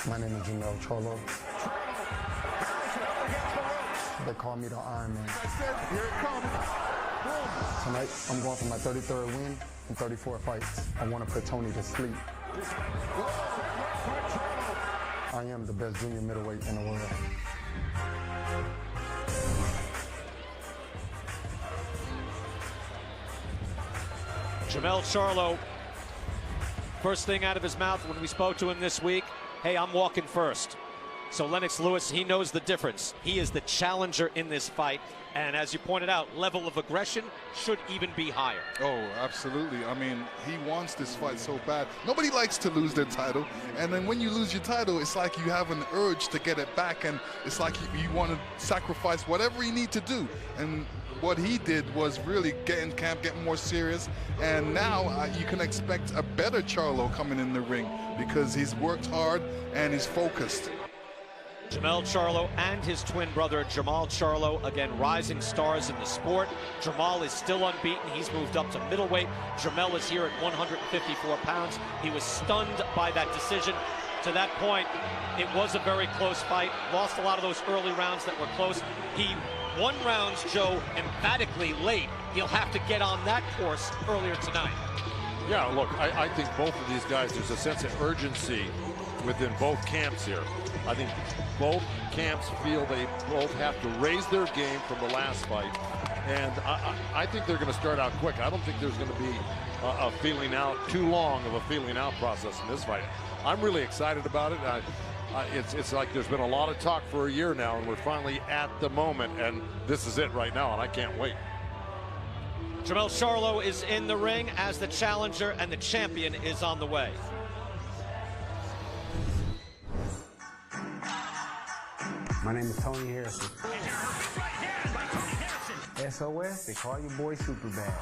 My name is Jermell Charlo. They call me the Iron Man. Tonight, I'm going for my 33rd win in 34 fights. I want to put Tony to sleep. I am the best junior middleweight in the world. Jermell Charlo, first thing out of his mouth when we spoke to him this week, hey, I'm walking first. So Lennox Lewis, he knows the difference. He is the challenger in this fight. And as you pointed out, level of aggression should even be higher. Oh, absolutely. I mean, he wants this fight so bad. Nobody likes to lose their title. And then when you lose your title, it's like you have an urge to get it back. And it's like you want to sacrifice whatever you need to do. And what he did was really get in camp, get more serious. And now you can expect a better Charlo coming in the ring because he's worked hard and he's focused. Jermell Charlo and his twin brother, Jermell Charlo, again, rising stars in the sport. Jermell is still unbeaten. He's moved up to middleweight. Jermell is here at 154 pounds. He was stunned by that decision. To that point, it was a very close fight. Lost a lot of those early rounds that were close. He won rounds, Joe, emphatically late. He'll have to get on that course earlier tonight. Yeah, look, I think both of these guys, there's a sense of urgency within both camps here. I think both camps feel they both have to raise their game from the last fight. And I think they're going to start out quick. I don't think there's going to be a feeling out, too long of a feeling out process in this fight. I'm really excited about it. It's like there's been a lot of talk for a year now, and we're finally at the moment, and this is it right now, and I can't wait. Jermell Charlo is in the ring as the challenger, and the champion is on the way. My name is Tony Harrison. SOS, they call your boy Superbad.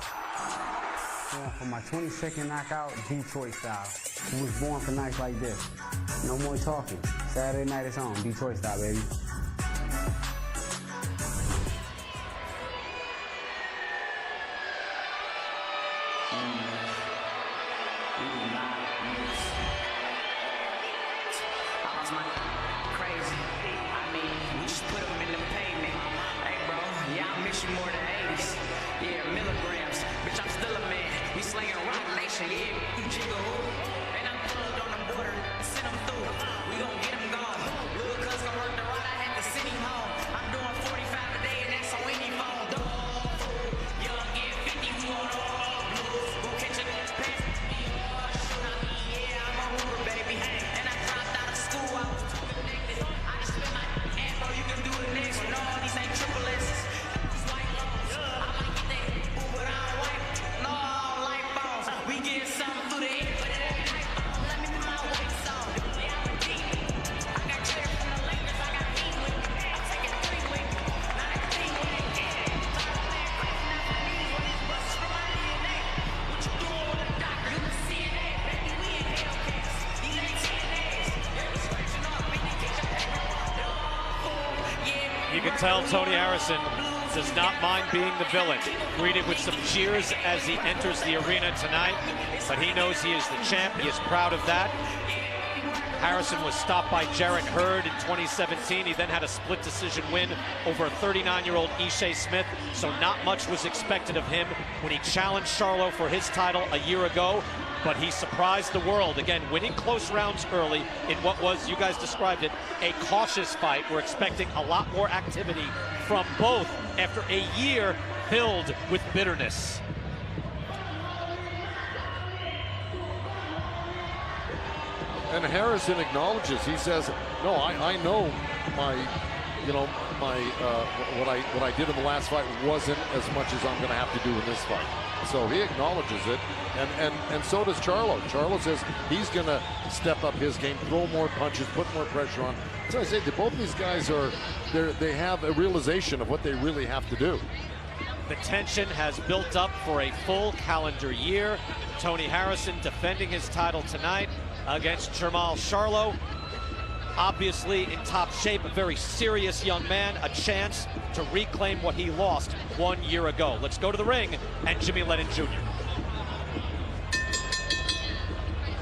Going for my 22nd knockout, Detroit style. Who was born for nights like this. No more talking. Saturday night it's on, Detroit style, baby. More than 80s, yeah, milligrams. Bitch, I'm still a man. We slinging rock nation, yeah, you jiggle. And I'm plugged on the border, send them through. We gon' get them gone. Little cuz gon' work the ride, I had to send him home. I'm doing 45 a day, and that's on any phone. Dog food, young, yeah, 50, we on all blues. Who catching this pass? Yeah, I'm a hooper, baby. And I dropped out of school, I was too connected. I just spent my ass, bro, you can do the next one. No, these ain't triple S's. You can tell Tony Harrison does not mind being the villain. Greeted with some cheers as he enters the arena tonight, but he knows he is the champ. He is proud of that. Harrison was stopped by Jarrett Hurd in 2017. He then had a split decision win over a 39-year-old Ishe Smith, so not much was expected of him when he challenged Charlo for his title a year ago. But he surprised the world, again, winning close rounds early in what was, you guys described it, a cautious fight. We're expecting a lot more activity from both after a year filled with bitterness. And Harrison acknowledges, he says, no, I know my, what I did in the last fight wasn't as much as I'm going to have to do in this fight. So he acknowledges it, and so does Charlo. Charlo says he's going to step up his game, throw more punches, put more pressure on. So I say that both of these guys they have a realization of what they really have to do. The tension has built up for a full calendar year. Tony Harrison defending his title tonight against Jermell Charlo. Obviously in top shape, a very serious young man, a chance to reclaim what he lost 1 year ago. Let's go to the ring and Jimmy Lennon Jr.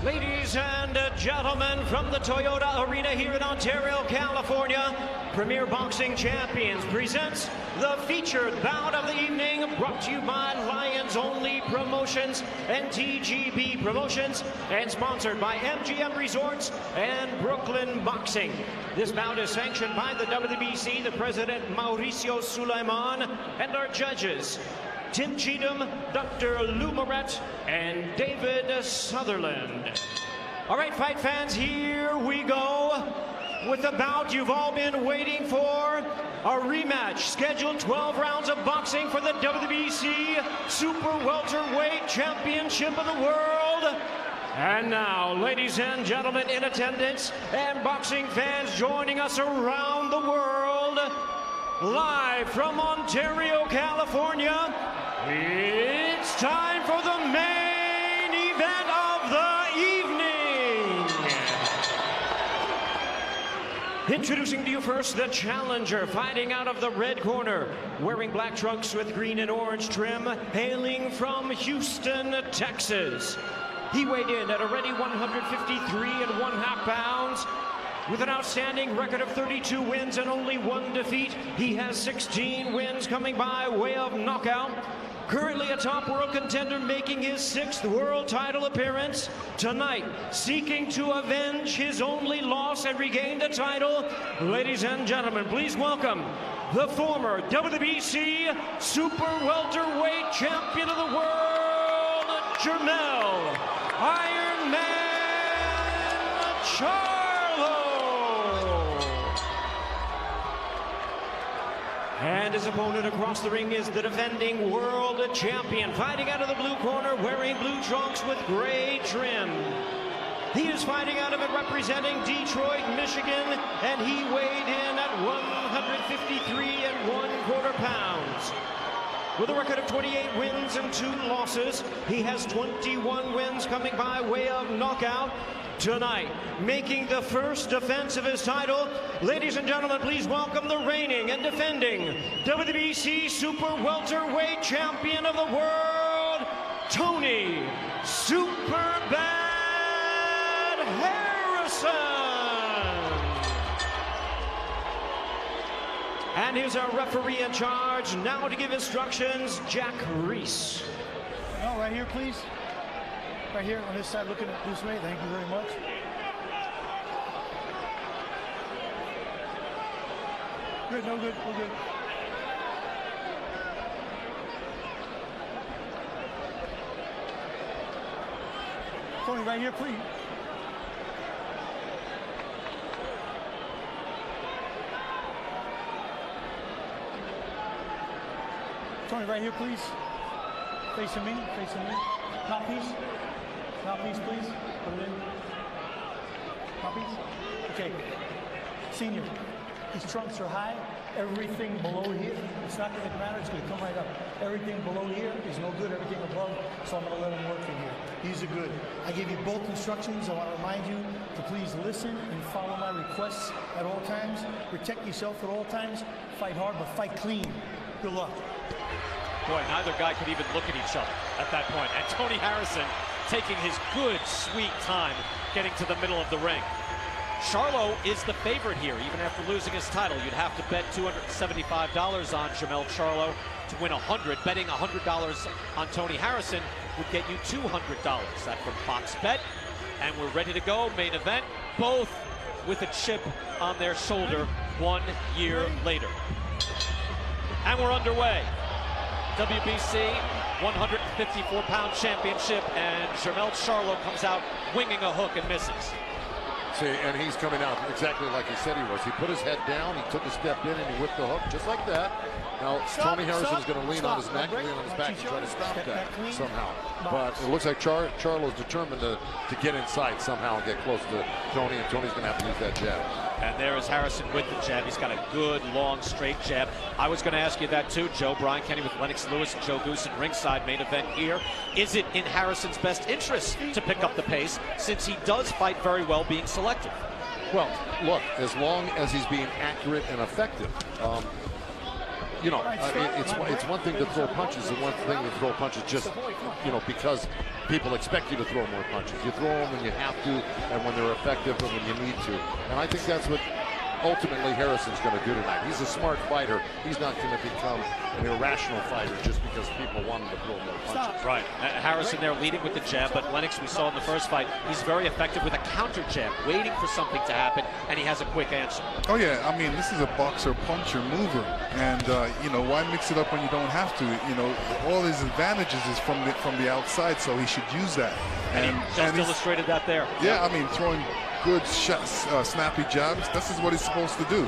Ladies and gentlemen, from the Toyota Arena here in Ontario, California, Premier Boxing Champions presents the featured bout of the evening, brought to you by Lions Only Promotions and TGB Promotions, and sponsored by MGM Resorts and Brooklyn Boxing. This bout is sanctioned by the WBC, the president Mauricio Sulaiman, and our judges, Tim Cheatham, Dr. Lou Moret, and David Sutherland. All right, fight fans, here we go with the bout you've all been waiting for. A rematch, scheduled 12 rounds of boxing for the WBC Super Welterweight Championship of the World. And now, ladies and gentlemen in attendance and boxing fans joining us around the world, live from Ontario, California, it's time for the main event of the evening. Introducing to you first the challenger, fighting out of the red corner, wearing black trunks with green and orange trim, hailing from Houston, Texas. He weighed in at a ready 153 1/2 pounds. With an outstanding record of 32 wins and only 1 defeat, he has 16 wins coming by way of knockout. Currently a top world contender, making his 6th world title appearance. Tonight, seeking to avenge his only loss and regain the title. Ladies and gentlemen, please welcome the former WBC Super Welterweight Champion of the World, Jermell Iron Man Charlo. And his opponent across the ring is the defending world champion, fighting out of the blue corner, wearing blue trunks with gray trim. He is fighting out of it representing Detroit, Michigan, and he weighed in at 153 1/4 pounds. With a record of 28 wins and 2 losses, he has 21 wins coming by way of knockout. Tonight, making the first defense of his title, ladies and gentlemen, please welcome the reigning and defending WBC Super Welterweight Champion of the World, Tony Superbad Harrison. And here's our referee in charge, now to give instructions, Jack Reiss. No, right here, please. Right here on this side, looking at this way. Thank you very much. Good, no good, we're good. Tony, right here, please. Tony, right here, please. Facing me, facing me. Mouthpiece. Mouthpiece, please. Put it in. Mouthpiece. Okay. Senior, these trunks are high. Everything below here, it's not going to matter. It's going to come right up. Everything below here is no good. Everything above, so I'm going to let him work from here. These are good. I gave you both instructions. I want to remind you to please listen and follow my requests at all times. Protect yourself at all times. Fight hard, but fight clean. Good luck. Boy, neither guy could even look at each other at that point. And Tony Harrison taking his good, sweet time getting to the middle of the ring. Charlo is the favorite here, even after losing his title. You'd have to bet $275 on Jermell Charlo to win 100. Betting $100 on Tony Harrison would get you $200. That from Fox Bet. And we're ready to go. Main event, both with a chip on their shoulder 1 year later. And we're underway. WBC 154-pound championship, and Jermell Charlo comes out winging a hook and misses. See, and he's coming out exactly like he said he was. He put his head down, he took a step in, and he whipped the hook just like that. Now, Tony Harrison is going to lean on his neck, lean on his back, and try to stop that somehow. But it looks like Charlo's determined to get inside somehow and get close to Tony, and Tony's going to have to use that jab. And there is Harrison with the jab. He's got a good, long, straight jab. I was going to ask you that too, Joe. Brian Kenny with Lennox Lewis and Joe Goose in ringside. Main event here. Is it in Harrison's best interest to pick up the pace, since he does fight very well being selective? Well, look, as long as he's being accurate and effective. you know, it's one thing to throw punches and one thing to throw punches just, you know, because people expect you to throw more punches. You throw them when you have to and when they're effective and when you need to. And I think that's what ultimately Harrison's going to do tonight. He's a smart fighter. He's not going to become an irrational fighter just because people want him to throw more punches. Right. Harrison there leading with the jab, but Lennox, we saw in the first fight, he's very effective with a counter jab, waiting for something to happen, and he has a quick answer. Oh yeah, I mean, this is a boxer, puncher, mover, and you know, why mix it up when you don't have to? You know, all his advantages is from the outside, so he should use that. And he just illustrated that there. Yeah, I mean, throwing good shots, snappy jabs. This is what he's supposed to do.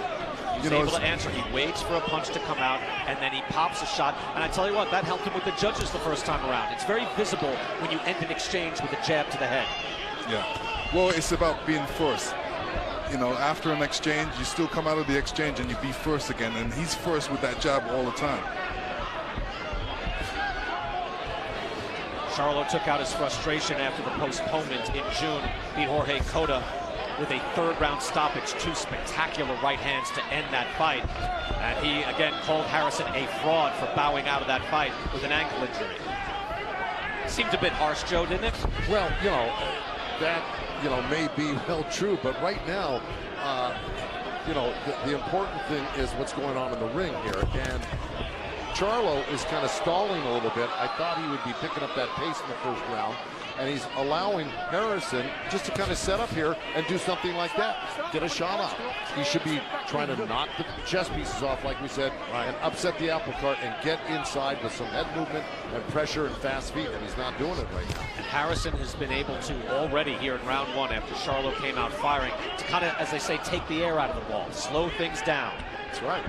He's able to answer. He waits for a punch to come out, and then he pops a shot. And I tell you what, that helped him with the judges the first time around. It's very visible when you end an exchange with a jab to the head. Yeah. Well, it's about being first. You know, after an exchange, you still come out of the exchange and you be first again. And he's first with that jab all the time. Charlo took out his frustration after the postponement in June, beat Jorge Cota with a third-round stoppage, 2 spectacular right hands to end that fight. And he, again, called Harrison a fraud for bowing out of that fight with an ankle injury. Seemed a bit harsh, Joe, didn't it? Well, you know, that, you know, may be well true, but right now, you know, the important thing is what's going on in the ring here. And Charlo is kind of stalling a little bit. I thought he would be picking up that pace in the first round, and he's allowing Harrison just to kind of set up here and do something like that. Get a shot off. He should be trying to knock the chest pieces off, like we said, and upset the apple cart and get inside with some head movement and pressure and fast feet, and he's not doing it right now. And Harrison has been able to already here in round 1 after Charlo came out firing to kind of, as they say, take the air out of the ball, slow things down. That's right.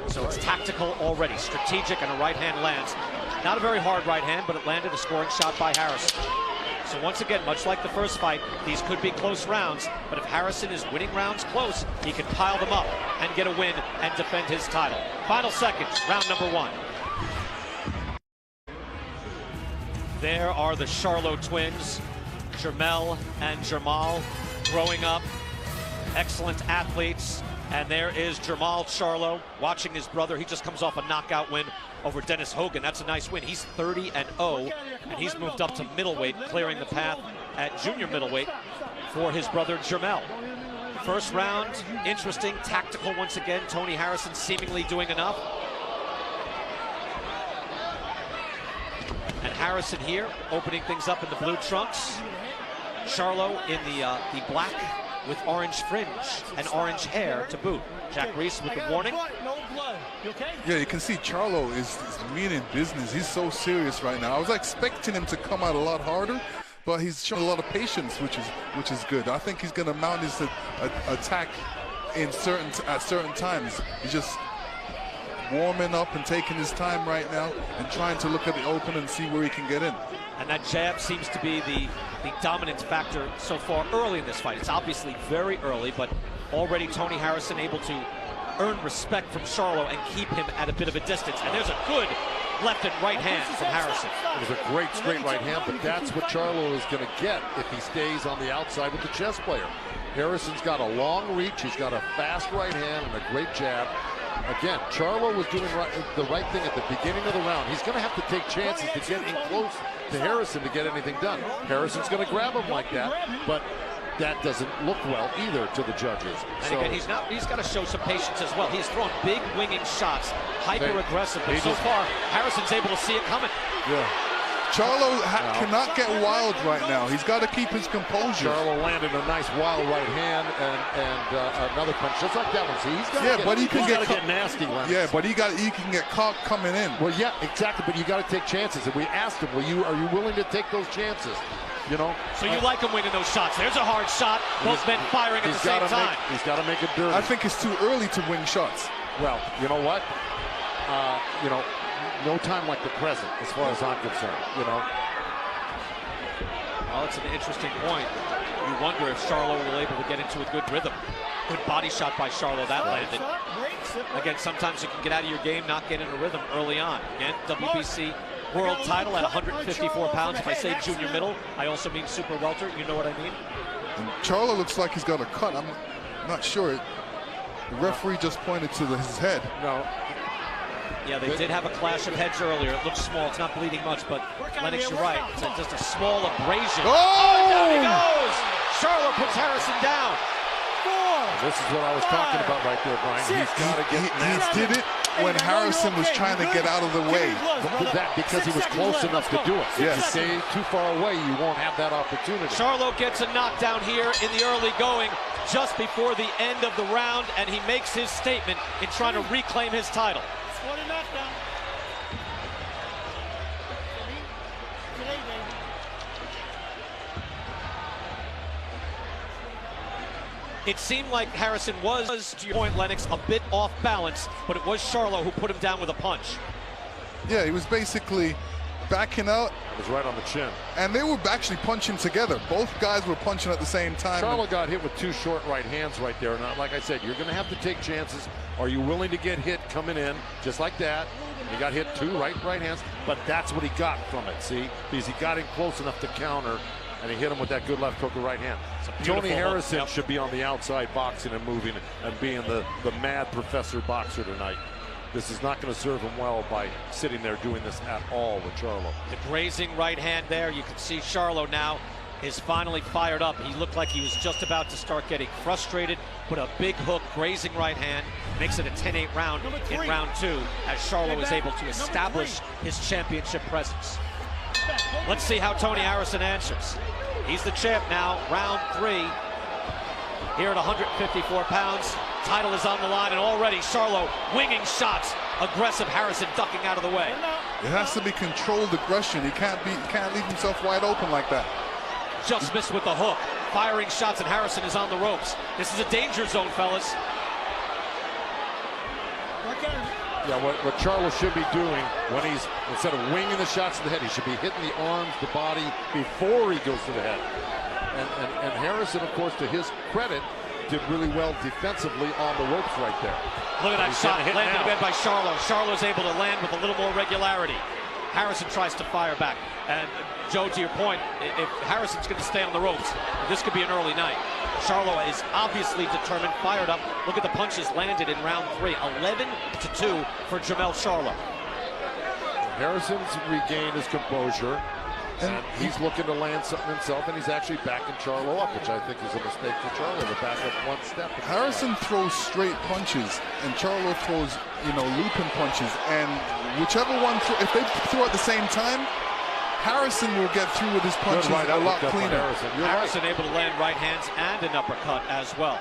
So it's tactical already, strategic, and a right hand lands. Not a very hard right hand, but it landed a scoring shot by Harrison. So once again, much like the first fight, these could be close rounds, but if Harrison is winning rounds close, he can pile them up and get a win and defend his title. Final seconds, round number 1. There are the Charlo twins, Jermell and Jermall, growing up, excellent athletes. And there is Jermell Charlo watching his brother. He just comes off a knockout win over Dennis Hogan. That's a nice win. He's 30-0, and he's moved up to middleweight, clearing the path at junior middleweight for his brother Jermell. First round, interesting, tactical once again. Tony Harrison seemingly doing enough. And Harrison here, opening things up in the blue trunks. Charlo in the black with orange fringe and orange hair to boot. Jack Reiss with the warning. Yeah, you can see Charlo is meaning business. He's so serious right now. I was expecting him to come out a lot harder, but he's shown a lot of patience, which is good. I think he's going to mount his attack at certain times. He's just warming up and taking his time right now and trying to look at the open and see where he can get in. And that jab seems to be the dominant factor so far early in this fight. It's obviously very early, but already Tony Harrison able to earn respect from Charlo and keep him at a bit of a distance. And there's a good left and right hand from Harrison. It was a great straight right hand, but that's what Charlo is going to get if he stays on the outside with the chess player. Harrison's got a long reach, he's got a fast right hand and a great jab. Again, Charlo was doing the right thing at the beginning of the round. He's going to have to take chances to get in close to Harrison to get anything done. Harrison's going to grab him like that, but that doesn't look well either to the judges. And so, again, he's got to show some patience as well. He's throwing big winging shots, hyper-aggressive, but so far, Harrison's able to see it coming. Yeah. Charlo cannot get wild right now. He's got to keep his composure. Charlo landed a nice wild right hand and another punch, just like that one. See, he's got to get nasty. Lennox. Yeah, but he can get caught coming in. Well, yeah, exactly. But you got to take chances. And we asked him, are you willing to take those chances? You know. So you like him winning those shots. There's a hard shot. Both men firing at the same time. He's got to make it dirty. I think it's too early to win shots. Well, you know what? You know. No time like the present, as far as I'm concerned, you know. Well, it's an interesting point. You wonder if Charlo will be able to get into a good rhythm. Good body shot by Charlo, that landed. Again, sometimes you can get out of your game, not get in a rhythm early on. Again, WBC world title at 154 pounds. If I say junior middle, I also mean super welter. You know what I mean? And Charlo looks like he's got a cut. I'm not sure. The referee just pointed to his head. No. Yeah, they did have a clash of heads earlier. It looks small. It's not bleeding much, but Lennox, you're right. It's just a small abrasion. Oh! Down he goes! Charlo puts Harrison down. This is what I was talking about right there, Brian. He's got to get He did it when Harrison was trying to get out of the way. Because he was close enough to do it. Yes. If you stay too far away, you won't have that opportunity. Charlo gets a knockdown here in the early going, just before the end of the round, and he makes his statement in trying to reclaim his title. It seemed like Harrison was, to your point, Lennox, a bit off balance, but it was Charlo who put him down with a punch. Yeah, he was basically backing out. It was right on the chin. And they were actually punching together. Both guys were punching at the same time. Charlo got hit with two short right hands right there. And like I said, you're going to have to take chances. Are you willing to get hit coming in just like that? He got hit two right hands, but that's what he got from it, see? Because he got in close enough to counter, and he hit him with that good left hook of right hand. Tony Harrison should be on the outside boxing and moving and being the mad professor boxer tonight. This is not going to serve him well by sitting there doing this at all with Charlo. The grazing right hand there. You can see Charlo now is finally fired up. He looked like he was just about to start getting frustrated, but a big hook, grazing right hand, makes it a 10-8 round in round two, as Charlo is able to establish his championship presence. Let's see how Tony Harrison answers. He's the champ now, round three. Here at 154 pounds, title is on the line, and already Charlo winging shots. Aggressive Harrison ducking out of the way. It has to be controlled aggression. He can't leave himself wide open like that. Just missed with the hook. Firing shots, and Harrison is on the ropes. This is a danger zone, fellas. Yeah, what Charlo should be doing when he's, instead of winging the shots to the head, he should be hitting the arms, the body, before he goes to the head. And Harrison, of course, to his credit, did really well defensively on the ropes right there. Look at that shot landed again by Charlo. Charlo's able to land with a little more regularity. Harrison tries to fire back. And Joe, to your point, if Harrison's going to stay on the ropes, this could be an early night. Charlo is obviously determined, fired up. Look at the punches landed in round three. 11-2 for Jermell Charlo. Harrison's regained his composure, and he's looking to land something himself, and he's actually backing Charlo up, which I think is a mistake for Charlo to back up one step. Harrison throws straight punches, and Charlo throws, looping punches, and whichever one, if they throw at the same time, Harrison will get through with his punches a lot cleaner. Harrison able to land right hands and an uppercut as well.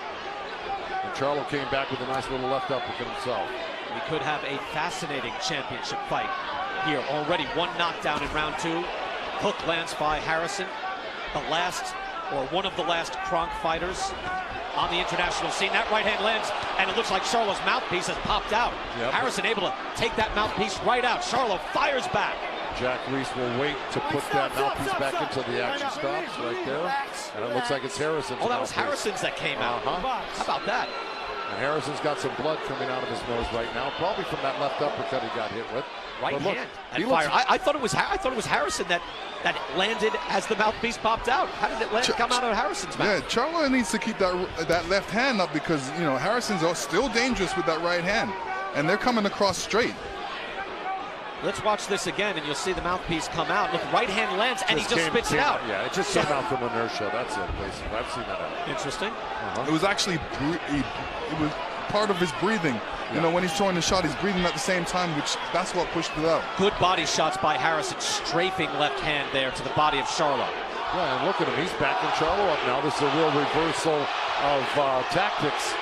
And Charlo came back with a nice little left uppercut himself. We could have a fascinating championship fight here. Already one knockdown in round two. Hook lands by Harrison, the last, or one of the last Kronk fighters on the international scene. That right hand lands, and it looks like Charlo's mouthpiece has popped out. Yep. Harrison able to take that mouthpiece right out. Charlo fires back. Jack Reiss will wait to put that mouthpiece back until the action stops right there. And it looks like it's Harrison's. Oh, that was Harrison's that came out. How about that? And Harrison's got some blood coming out of his nose right now, probably from that left uppercut he got hit with. Right hand and fire. I thought it was Harrison that landed as the mouthpiece popped out. How did it come out of Harrison's mouth? Yeah, Charlo needs to keep that left hand up, because Harrison's still dangerous with that right hand, and they're coming across straight. Let's watch this again, and you'll see the mouthpiece come out. Look, right hand lands, and he just spits it out. Yeah, it just came out from inertia. That's it, basically. I've seen that out. Interesting. It was actually it was part of his breathing. When he's throwing the shot, he's breathing at the same time, which that's what pushed it out. Good body shots by Harrison, strafing left hand there to the body of Charlo. Yeah, and look at him. He's backing Charlo up now. This is a real reversal of tactics.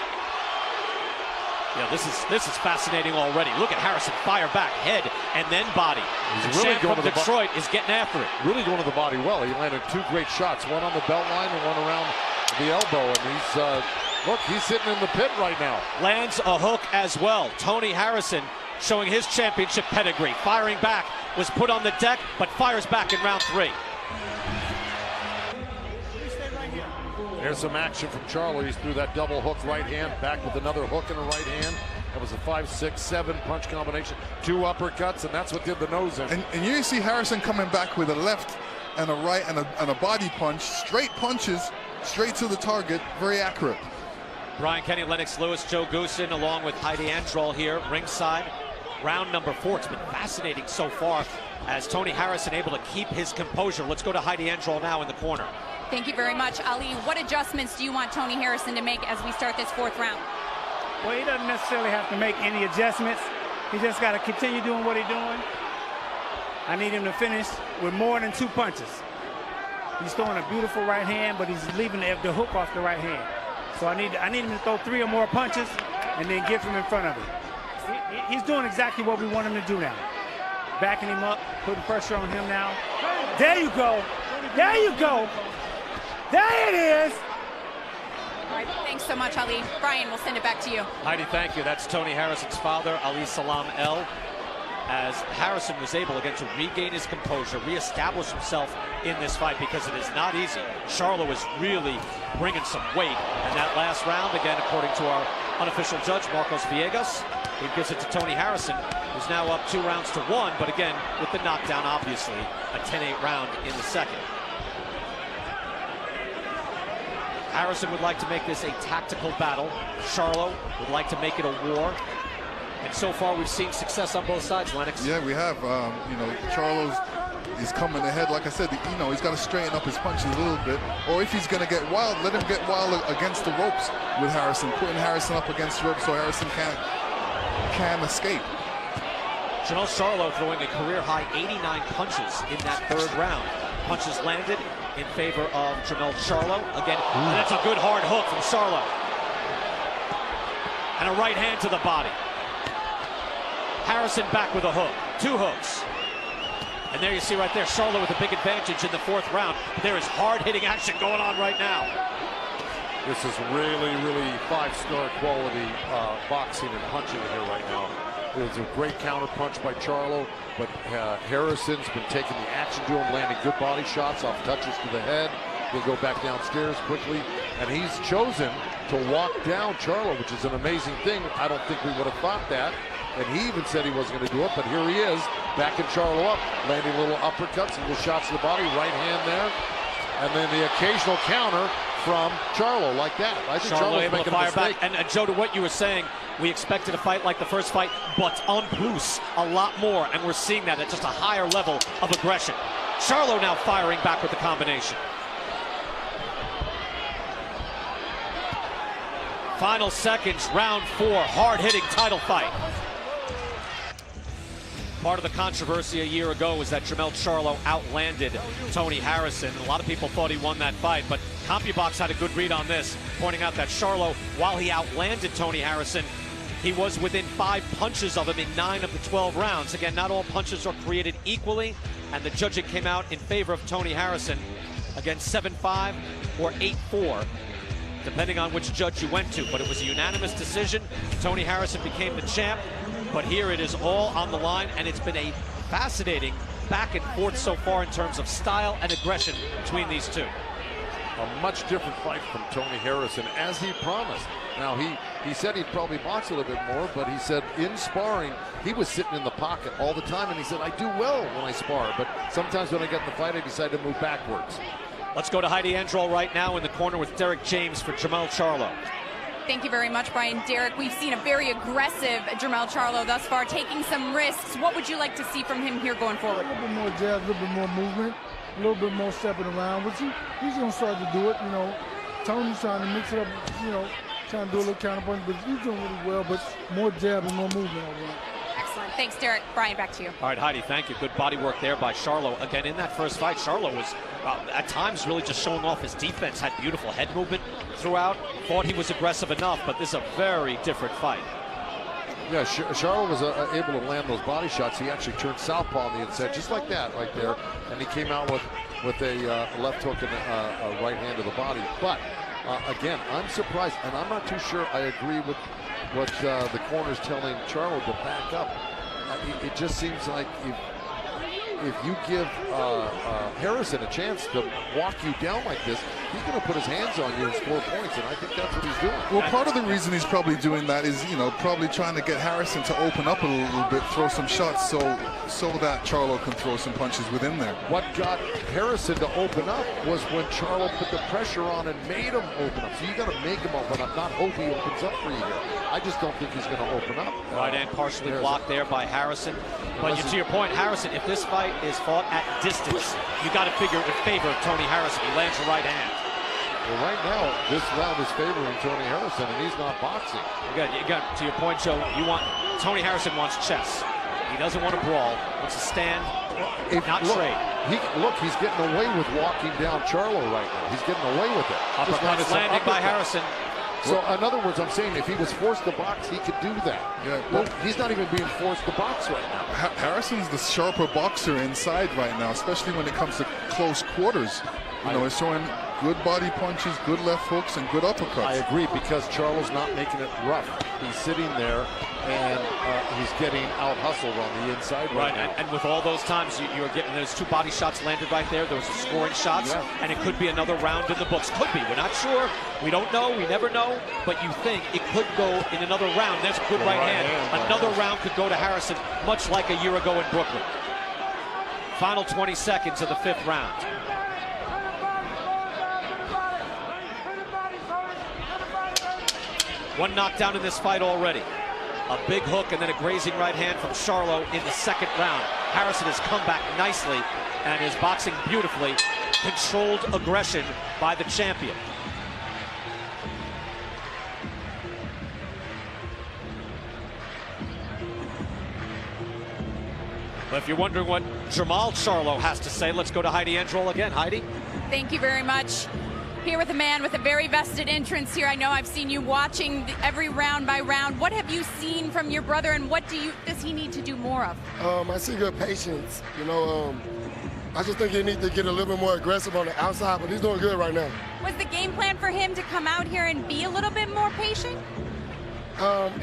Yeah, this is fascinating already. Look at Harrison fire back, head, and then body. He's really going to Detroit is getting after it. Really going to the body well. He landed two great shots, one on the belt line and one around the elbow. And he's sitting in the pit right now. Lands a hook as well. Tony Harrison showing his championship pedigree. Firing back, was put on the deck, but fires back in round three. There's some action from Charlo. He threw that double hook right hand, back with another hook in the right hand. That was a 5, 6, 7 punch combination. Two uppercuts, and that's what did the nose in. And you see Harrison coming back with a left and a right and a body punch. Straight punches, straight to the target, very accurate. Brian Kenny, Lennox Lewis, Joe Goosen, along with Heidi Androl here, ringside. round number 4. It's been fascinating so far as Tony Harrison able to keep his composure. Let's go to Heidi Androl now in the corner. Thank you very much, Ali. What adjustments do you want Tony Harrison to make as we start this 4th round? Well, he doesn't necessarily have to make any adjustments. He just got to continue doing what he's doing. I need him to finish with more than 2 punches. He's throwing a beautiful right hand, but he's leaving the hook off the right hand. So I need him to throw 3 or more punches and then get from in front of him. He's doing exactly what we want him to do now. Backing him up, putting pressure on him now. There you go. There you go. There it is. All right, thanks so much, Ali. Brian, we'll send it back to you. Heidi, thank you. That's Tony Harrison's father, Ali Salam El. As Harrison was able again to regain his composure, reestablish himself in this fight, because it is not easy. Charlo is really bringing some weight. And that last round, again, according to our unofficial judge, Marcos Villegas, he gives it to Tony Harrison, who's now up 2 rounds to 1, but again, with the knockdown, obviously, a 10-8 round in the second. Harrison would like to make this a tactical battle. Charlo would like to make it a war. And so far, we've seen success on both sides, Lennox. Yeah, we have. You know, Charlo's is coming ahead. Like I said, you know, he's got to straighten up his punches a little bit. Or if he's going to get wild, let him get wild against the ropes with Harrison, putting Harrison up against the ropes so Harrison can escape. Jermell Charlo throwing a career-high 89 punches in that 3rd round. Punches landed in favor of Jermell Charlo. Again, and that's a good hard hook from Charlo. And a right hand to the body. Harrison back with a hook. 2 hooks. And there you see right there, Charlo with a big advantage in the 4th round. There is hard-hitting action going on right now. This is really, really 5-star quality boxing and punching here right now. It was a great counter punch by Charlo, but Harrison's been taking the action to him, landing good body shots off touches to the head. He'll go back downstairs quickly, and he's chosen to walk down Charlo, which is an amazing thing. I don't think we would have thought that. And he even said he wasn't going to do it, but here he is, backing Charlo up, landing little uppercuts and little shots to the body, right hand there. And then the occasional counter from Charlo like that. I think Charlo Charlo's able making to fire a mistake. back. And Joe, to what you were saying, we expected a fight like the first fight, but en plus, a lot more. And we're seeing that at just a higher level of aggression. Charlo now firing back with the combination. Final seconds, round 4, hard-hitting title fight. Part of the controversy a year ago was that Jermell Charlo outlanded Tony Harrison. A lot of people thought he won that fight, but CompuBox had a good read on this, pointing out that Charlo, while he outlanded Tony Harrison, he was within 5 punches of him in 9 of the 12 rounds. Again, not all punches are created equally, and the judging came out in favor of Tony Harrison. Again, 7-5 or 8-4. Depending on which judge you went to, but it was a unanimous decision. Tony Harrison became the champ, but here it is all on the line, and it's been a fascinating back and forth so far in terms of style and aggression between these two. A much different fight from Tony Harrison, as he promised. Now, he said he'd probably box a little bit more, but he said in sparring, he was sitting in the pocket all the time, and he said, I do well when I spar, but sometimes when I get in the fight, I decide to move backwards. Let's go to Heidi Androl right now in the corner with Derek James for Jermell Charlo. Thank you very much, Brian. Derek, we've seen a very aggressive Jermell Charlo thus far, taking some risks. What would you like to see from him here going forward? A little bit more jab, a little bit more movement, a little bit more stepping around, which he's going to start to do it. You know, Tony's trying to mix it up, you know, trying to do a little counterpunch, but he's doing really well, but more jab and more movement over it. Excellent. Thanks, Derek. Brian, back to you. All right, Heidi, thank you. Good body work there by Charlo. Again, in that first fight, Charlo was at times really just showing off his defense, had beautiful head movement throughout, thought he was aggressive enough, but this is a very different fight. Yeah, Charlo was able to land those body shots. He actually turned southpaw on the inside, just like that right there, and he came out with a left hook and a right hand to the body. But again, I'm surprised, and I'm not too sure I agree with what the corner's telling Charlo to back up. It just seems like if you give Harrison a chance to walk you down like this, he's going to put his hands on you and score points, and I think that's what he's doing. Well, part of the reason he's probably doing that is, you know, probably trying to get Harrison to open up a little bit, throw some shots, so that Charlo can throw some punches within there. What got Harrison to open up was when Charlo put the pressure on and made him open up. So you got to make him open up, not hope he opens up for you here. I just don't think he's going to open up. Right hand partially blocked there by Harrison. But to your point, Harrison, if this fight is fought at distance, you got to figure it would favor Tony Harrison. He lands the right hand. Well, right now, this round is favoring Tony Harrison, and he's not boxing. You got to your point, Joe. Tony Harrison wants chess. He doesn't want to brawl. Wants to stand, not trade. Look, he's getting away with walking down Charlo right now. He's getting away with it. Uppercut's landing by Harrison. So, in other words, I'm saying if he was forced to box, he could do that. Yeah, well, he's not even being forced to box right now. Harrison's the sharper boxer inside right now, especially when it comes to close quarters. You know, he's throwing good body punches, good left hooks, and good uppercuts. I agree, because Charlo's not making it rough. He's sitting there, and he's getting out-hustled on the inside right now. And with all those times you're getting those two body shots landed right there, those are scoring shots, and it could be another round in the books. Could be. We're not sure. We don't know. We never know. But you think it could go in another round. There's a good right hand. Another round could go to Harrison, much like a year ago in Brooklyn. Final 20 seconds of the 5th round. One knockdown in this fight already. A big hook and then a grazing right hand from Charlo in the 2nd round. Harrison has come back nicely and is boxing beautifully. Controlled aggression by the champion. But if you're wondering what Jermell Charlo has to say, let's go to Heidi Androl again. Heidi? Thank you very much. Here with a man with a very vested interest here. I know I've seen you watching every round by round. What have you seen from your brother, and what does he need to do more of? I see good patience. You know, I just think he needs to get a little bit more aggressive on the outside, but he's doing good right now. Was the game plan for him to come out here and be a little bit more patient?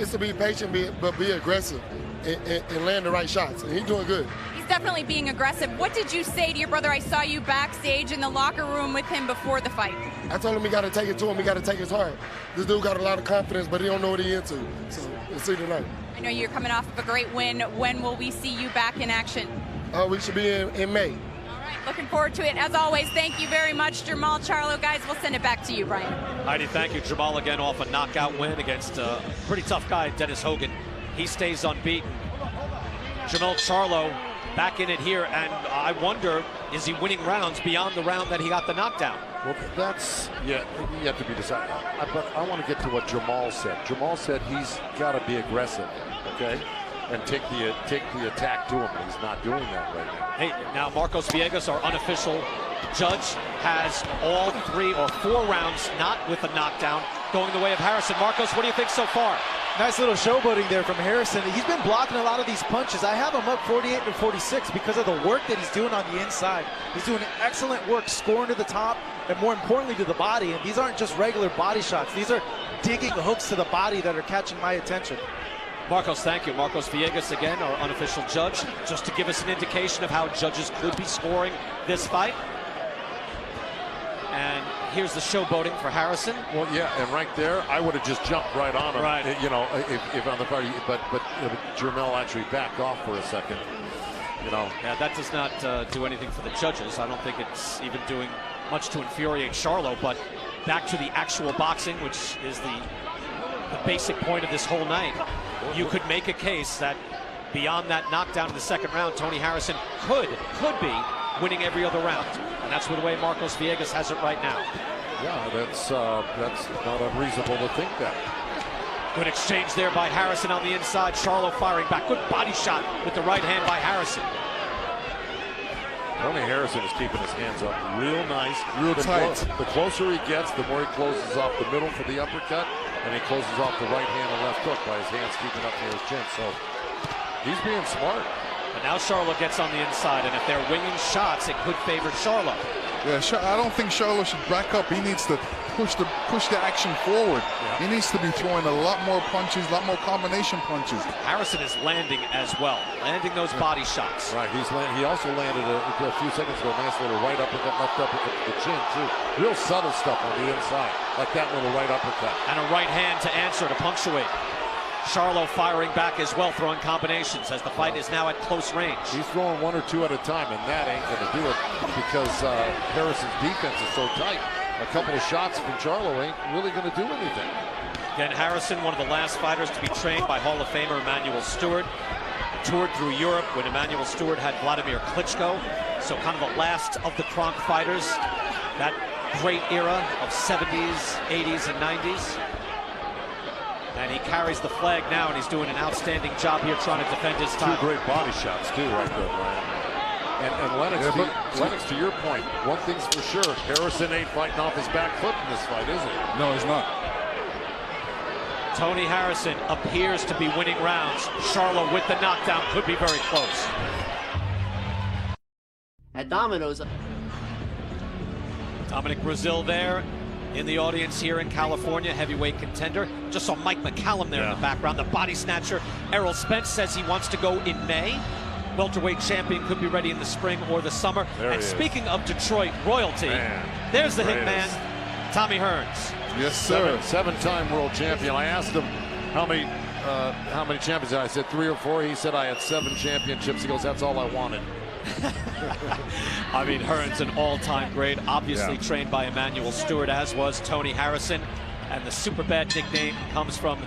It's to be patient, but be aggressive and land the right shots, and he's doing good. Definitely being aggressive. What did you say to your brother? I saw you backstage in the locker room with him before the fight. I told him he got to take it to him. He got to take his heart. This dude got a lot of confidence, but he don't know what he's into. So we'll see tonight. I know you're coming off of a great win. When will we see you back in action? We should be in May. All right, looking forward to it. As always, thank you very much, Jermell Charlo. Guys, we'll send it back to you, Brian. Heidi, thank you. Jermell again off a knockout win against a pretty tough guy, Dennis Hogan. He stays unbeaten. Jermell Charlo back in it here, and I wonder, is he winning rounds beyond the round that he got the knockdown? Well, that's yet to be decided. But I want to get to what Jermell said. Jermell said he's got to be aggressive, okay, and take the attack to him. He's not doing that right now. Hey, now Marcos Villegas, our unofficial judge, has all 3 or 4 rounds not with a knockdown going the way of Harrison. Marcos, what do you think so far? Nice little showboating there from Harrison. He's been blocking a lot of these punches. I have him up 48-46 because of the work that he's doing on the inside. He's doing excellent work scoring to the top and, more importantly, to the body. And these aren't just regular body shots. These are digging hooks to the body that are catching my attention. Marcos, thank you. Marcos Villegas again, our unofficial judge, just to give us an indication of how judges could be scoring this fight. And here's the showboating for Harrison. Well, yeah, and right there, I would have just jumped right on him. Right. You know, if on the party, but Jermell actually backed off for a second. You know. Yeah, that does not do anything for the judges. I don't think it's even doing much to infuriate Charlo. But back to the actual boxing, which is the basic point of this whole night. You could make a case that beyond that knockdown in the 2nd round, Tony Harrison could be winning every other round. And that's the way Marcos Villegas has it right now. Yeah, that's not unreasonable to think that. Good exchange there by Harrison on the inside. Charlo firing back. Good body shot with the right hand by Harrison. Tony Harrison is keeping his hands up real nice, real tight. The closer he gets, the more he closes off the middle for the uppercut, and he closes off the right hand and left hook by his hands keeping up near his chin. So he's being smart. But now Charlo gets on the inside, and if they're winging shots, it could favor Charlo. Yeah, I don't think Charlo should back up. He needs to push the action forward. Yeah. He needs to be throwing a lot more punches, a lot more combination punches. Harrison is landing as well, landing those body shots. Right, he also landed a few seconds ago, nice little right uppercut, left uppercut to the chin too. Real subtle stuff on the inside, like that little right uppercut. And a right hand to answer, to punctuate. Charlo firing back as well, throwing combinations as the fight is now at close range. He's throwing one or two at a time, and that ain't going to do it because Harrison's defense is so tight. A couple of shots from Charlo ain't really going to do anything. Again, Harrison, one of the last fighters to be trained by Hall of Famer Emanuel Stewart. Toured through Europe when Emanuel Stewart had Vladimir Klitschko. So kind of the last of the Kronk fighters. That great era of 70s, 80s, and 90s. And he carries the flag now, and he's doing an outstanding job here trying to defend his title. Two great body shots, too, right there, Brian. And Lennox, to your point, one thing's for sure, Harrison ain't fighting off his back foot in this fight, is he? No, he's not. Tony Harrison appears to be winning rounds. Charlo with the knockdown could be very close. At Domino's. Dominic Brazil there in the audience here in California, heavyweight contender. Just saw Mike McCallum there in the background, the body snatcher. Errol Spence says he wants to go in May. Welterweight champion could be ready in the spring or the summer. And speaking of Detroit royalty, there's the hitman, Tommy Hearns. Yes, sir. Seven-time world champion. I asked him how many champions. I said 3 or 4. He said I had 7 championships. He goes, that's all I wanted. I mean, Hearns, an all-time great, obviously trained by Emanuel Stewart, as was Tony Harrison. And the super bad nickname comes from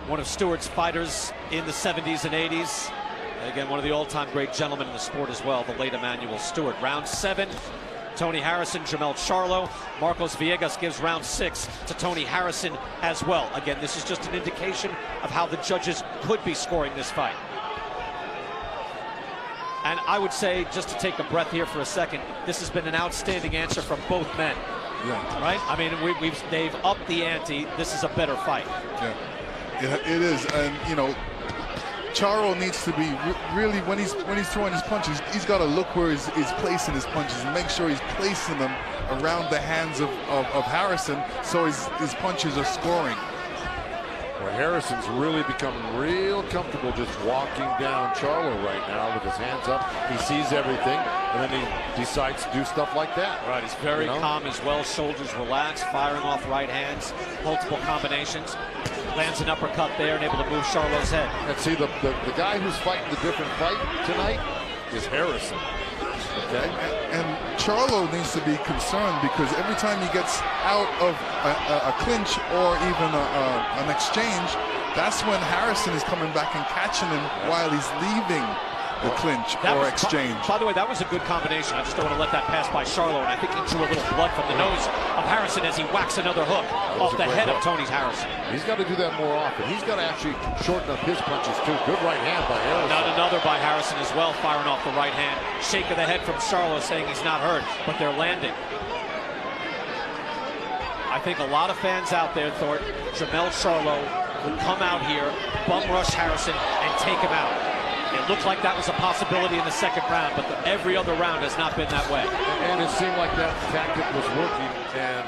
one of Stewart's fighters in the 70s and 80s. And again, one of the all-time great gentlemen in the sport as well, the late Emanuel Stewart. Round 7, Tony Harrison, Jermell Charlo. Marcos Villegas gives round 6 to Tony Harrison as well. Again, this is just an indication of how the judges could be scoring this fight. And I would say, just to take a breath here for a second, this has been an outstanding answer from both men. Yeah. Right? I mean, they've upped the ante. This is a better fight. Yeah, it is. And, you know, Charlo needs to be really, when he's throwing his punches, he's got to look where he's placing his punches and make sure he's placing them around the hands of Harrison so his punches are scoring. Well, Harrison's really becoming real comfortable just walking down Charlo right now with his hands up. He sees everything, and then he decides to do stuff like that. Right, he's very calm as well, shoulders relaxed, firing off right hands, multiple combinations. Lands an uppercut there and able to move Charlo's head. And see, the guy who's fighting the different fight tonight is Harrison. Okay? And Charlo needs to be concerned because every time he gets out of a clinch or even an exchange, that's when Harrison is coming back and catching him while he's leaving the clinch or exchange. By the way, that was a good combination. I just don't want to let that pass by Charlo, and I think he drew a little blood from the nose of Harrison as he whacks another hook off the head of Tony Harrison. He's got to do that more often. He's got to actually shorten up his punches too. Good right hand by Harrison. Not another by Harrison as well, firing off the right hand. Shake of the head from Charlo saying he's not hurt, but they're landing. I think a lot of fans out there thought Jermell Charlo would come out here, bum rush Harrison, and take him out. It looked like that was a possibility in the second round, but every other round has not been that way. And it seemed like that tactic was working, and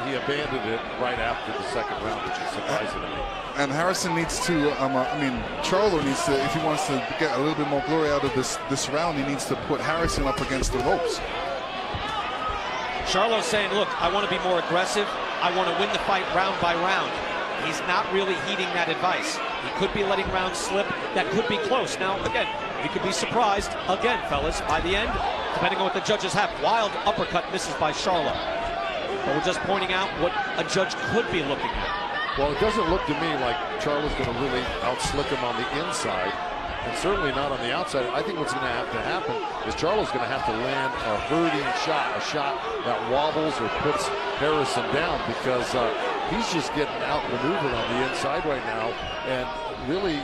he abandoned it right after the second round, which is surprising to me. And Harrison needs to, Charlo needs to, if he wants to get a little bit more glory out of this round, he needs to put Harrison up against the ropes. Charlo's saying, look, I want to be more aggressive. I want to win the fight round by round. He's not really heeding that advice. He could be letting rounds slip. That could be close. Now, again, he could be surprised again, fellas, by the end, depending on what the judges have. Wild uppercut misses by Charlo. But we're just pointing out what a judge could be looking at. Well, it doesn't look to me like Charlo's going to really outslick him on the inside, and certainly not on the outside. I think what's going to have to happen is Charlo's going to have to land a hurting shot, a shot that wobbles or puts Harrison down, because he's just getting outmaneuvered on the inside right now, and really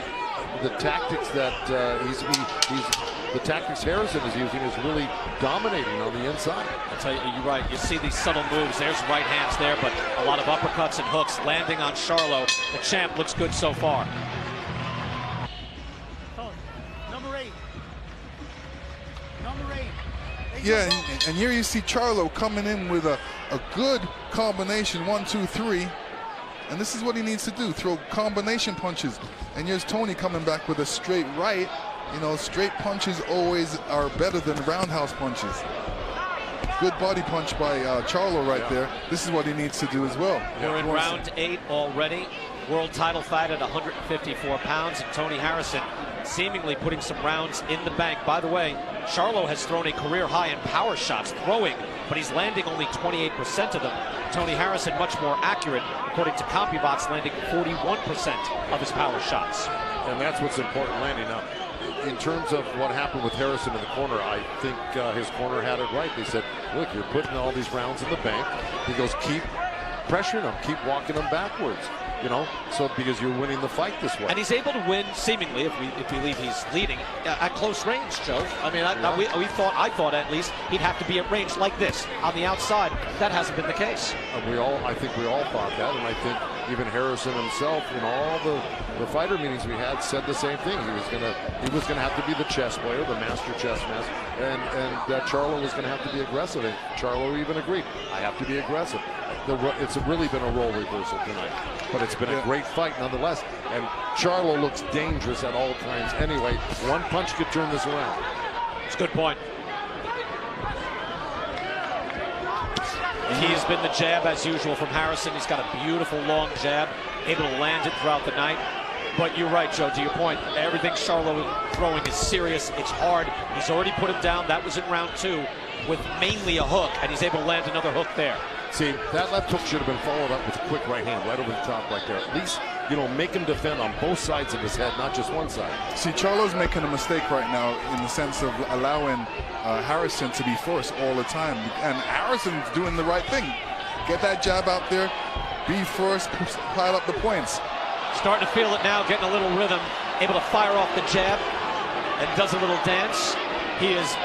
the tactics that the tactics Harrison is using is really dominating on the inside. I'll tell you, you're right. You see these subtle moves. There's right hands there, but a lot of uppercuts and hooks landing on Charlo. The champ looks good so far. Number 8. Number 8. Yeah, and here you see Charlo coming in with a good combination, 1, 2, 3. And this is what he needs to do, throw combination punches. And here's Tony coming back with a straight right. You know, straight punches always are better than roundhouse punches. Good body punch by Charlo right there. This is what he needs to do as well. We're in round 8 already. World title fight at 154 pounds. And Tony Harrison seemingly putting some rounds in the bank. By the way, Charlo has thrown a career high in power shots, throwing, but he's landing only 28% of them. Tony Harrison much more accurate, according to CompuBox, landing 41% of his power shots. And that's what's important, landing up. In terms of what happened with Harrison in the corner, I think his corner had it right. They said, look, you're putting all these rounds in the bank. He goes, keep pressuring them, keep walking them backwards. You know, so because you're winning the fight this way. And he's able to win, seemingly, if we believe he's leading, at close range, Joe. I mean, I thought at least he'd have to be at range like this on the outside. That hasn't been the case. I think we all thought that, and I think even Harrison himself, in all the fighter meetings we had, said the same thing. He was gonna have to be the chess player, the master chess master, and that Charlo was gonna have to be aggressive. And Charlo even agreed, I have to be aggressive. It's really been a role reversal tonight, but it's been a great fight nonetheless. And Charlo looks dangerous at all times anyway. One punch could turn this around. It's a good point. He's been the jab as usual from Harrison. He's got a beautiful long jab, able to land it throughout the night. But you're right, Joe, to your point, everything Charlo is throwing is serious. It's hard. He's already put him down. That was in round 2 with mainly a hook, and he's able to land another hook there. See, that left hook should have been followed up with a quick right hand right over the top right there. At least, you know, make him defend on both sides of his head, not just one side. See, Charlo's making a mistake right now in the sense of allowing Harrison to be first all the time. And Harrison's doing the right thing. Get that jab out there, be first, pile up the points. Starting to feel it now, getting a little rhythm, able to fire off the jab and does a little dance. He has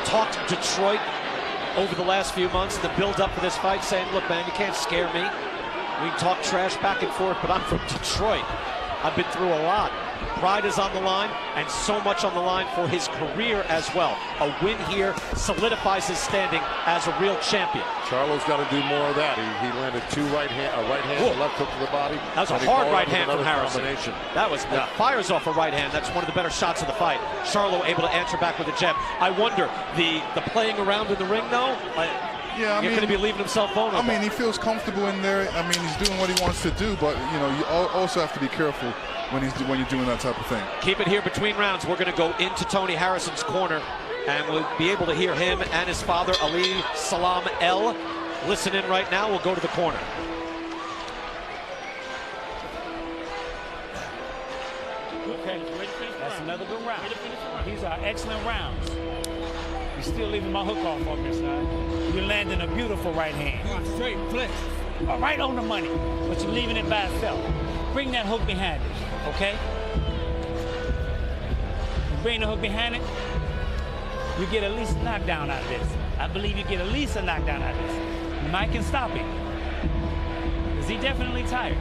talked Detroit over the last few months in the build-up for this fight, saying, look, man, you can't scare me. We can talk trash back and forth, but I'm from Detroit. I've been through a lot. Pride is on the line, and so much on the line for his career as well. A win here solidifies his standing as a real champion. Charlo's got to do more of that. He landed two right hand, a left hook to the body. That was a hard right hand from Harrison. That was fires off a right hand. That's one of the better shots of the fight. Charlo able to answer back with a jab. I wonder, the playing around in the ring, though, yeah, I mean, going to be leaving himself vulnerable. I mean, he feels comfortable in there. I mean, he's doing what he wants to do, but you know, you also have to be careful when you're doing that type of thing. Keep it here between rounds. We're going to go into Tony Harrison's corner, and we'll be able to hear him and his father, Ali Salam El. Listen in right now. We'll go to the corner. Okay, that's another good round. These are excellent rounds. You're still leaving my hook off on this side. You're landing a beautiful right hand. Straight flex. Right on the money, but you're leaving it by itself. Bring that hook behind it, okay? Bring the hook behind it, you get at least a knockdown out of this. I believe you get at least a knockdown out of this. Mike can stop him, because he's definitely tired,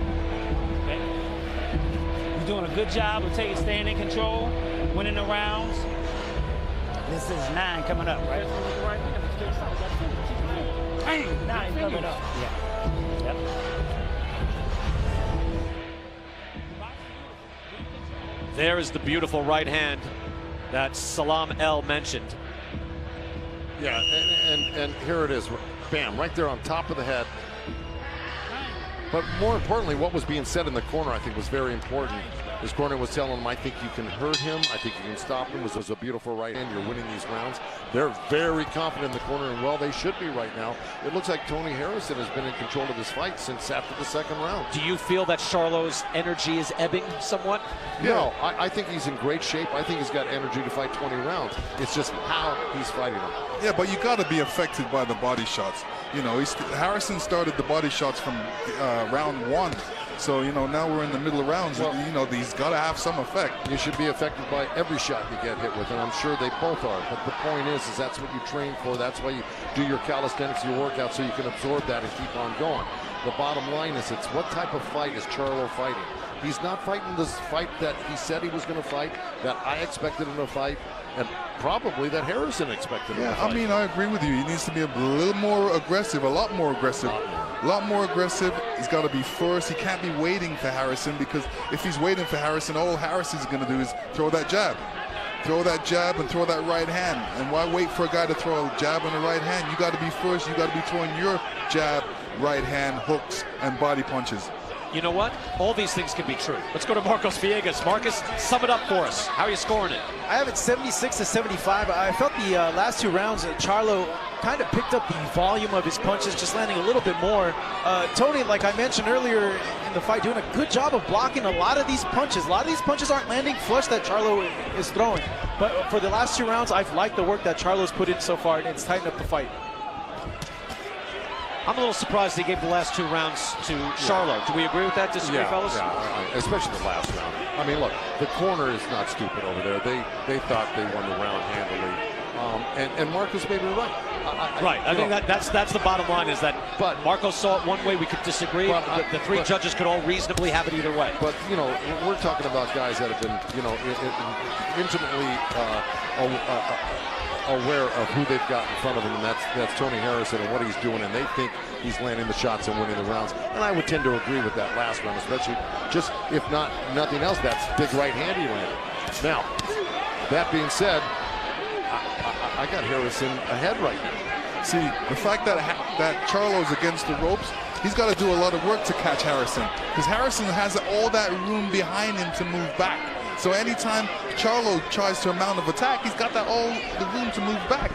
okay? You're doing a good job of staying in control, winning the rounds. This is 9 coming up, right? Bang! 9 coming up. Yeah. Yep. There is the beautiful right hand that Salam El mentioned. Yeah, and here it is. Bam, right there on top of the head. But more importantly, what was being said in the corner, I think, was very important. His corner was telling him, I think you can hurt him. I think you can stop him. This was a beautiful right hand. You're winning these rounds. They're very confident in the corner, and well, they should be right now. It looks like Tony Harrison has been in control of this fight since after the second round. Do you feel that Charlo's energy is ebbing somewhat? Yeah. No, I think he's in great shape. I think he's got energy to fight 20 rounds. It's just how he's fighting them. Yeah, but you got to be affected by the body shots. You know, Harrison started the body shots from round 1. So, you know, now we're in the middle of rounds. Well, you know, he's got to have some effect. You should be affected by every shot you get hit with, and I'm sure they both are. But the point is that's what you train for. That's why you do your calisthenics, your workout, so you can absorb that and keep on going. The bottom line is it's what type of fight is Charlo fighting? He's not fighting this fight that he said he was going to fight, that I expected him to fight, and probably that Harrison expected him to fight. I mean, I agree with you. He needs to be a little more aggressive, a lot more aggressive. A lot more aggressive. He's got to be first. He can't be waiting for Harrison, because if he's waiting for Harrison, all Harrison's going to do is throw that jab. Throw that jab and throw that right hand. And why wait for a guy to throw a jab and a right hand? You got to be first. You got to be throwing your jab, right hand, hooks, and body punches. You know what? All these things can be true. Let's go to Marcos Villegas. Marcus, sum it up for us. How are you scoring it? I have it 76-75. I felt the last 2 rounds, Charlo kind of picked up the volume of his punches, just landing a little bit more. Tony, like I mentioned earlier in the fight, doing a good job of blocking a lot of these punches. A lot of these punches aren't landing flush that Charlo is throwing. But for the last 2 rounds, I've liked the work that Charlo's put in so far, and it's tightened up the fight. I'm a little surprised he gave the last 2 rounds to Charlo. Do we agree with that? Disagree, fellas? Yeah, especially the last round. I mean, look, the corner is not stupid over there. They thought they won the round handily, and Marcos may be right. I think that's the bottom line, is that Marcos saw it one way. We could disagree. The 3 judges could all reasonably have it either way. But, you know, we're talking about guys that have been, you know, intimately aware of who they've got in front of them, and that's Tony Harrison and what he's doing, and they think he's landing the shots and winning the rounds. And I would tend to agree with that last round, especially just, if not nothing else, that's big right hand he landed. Now, that being said, I got Harrison ahead right now. See, the fact that Charlo's against the ropes, he's got to do a lot of work to catch Harrison, because Harrison has all that room behind him to move back. So anytime Charlo tries to mount an attack, he's got all the room to move back.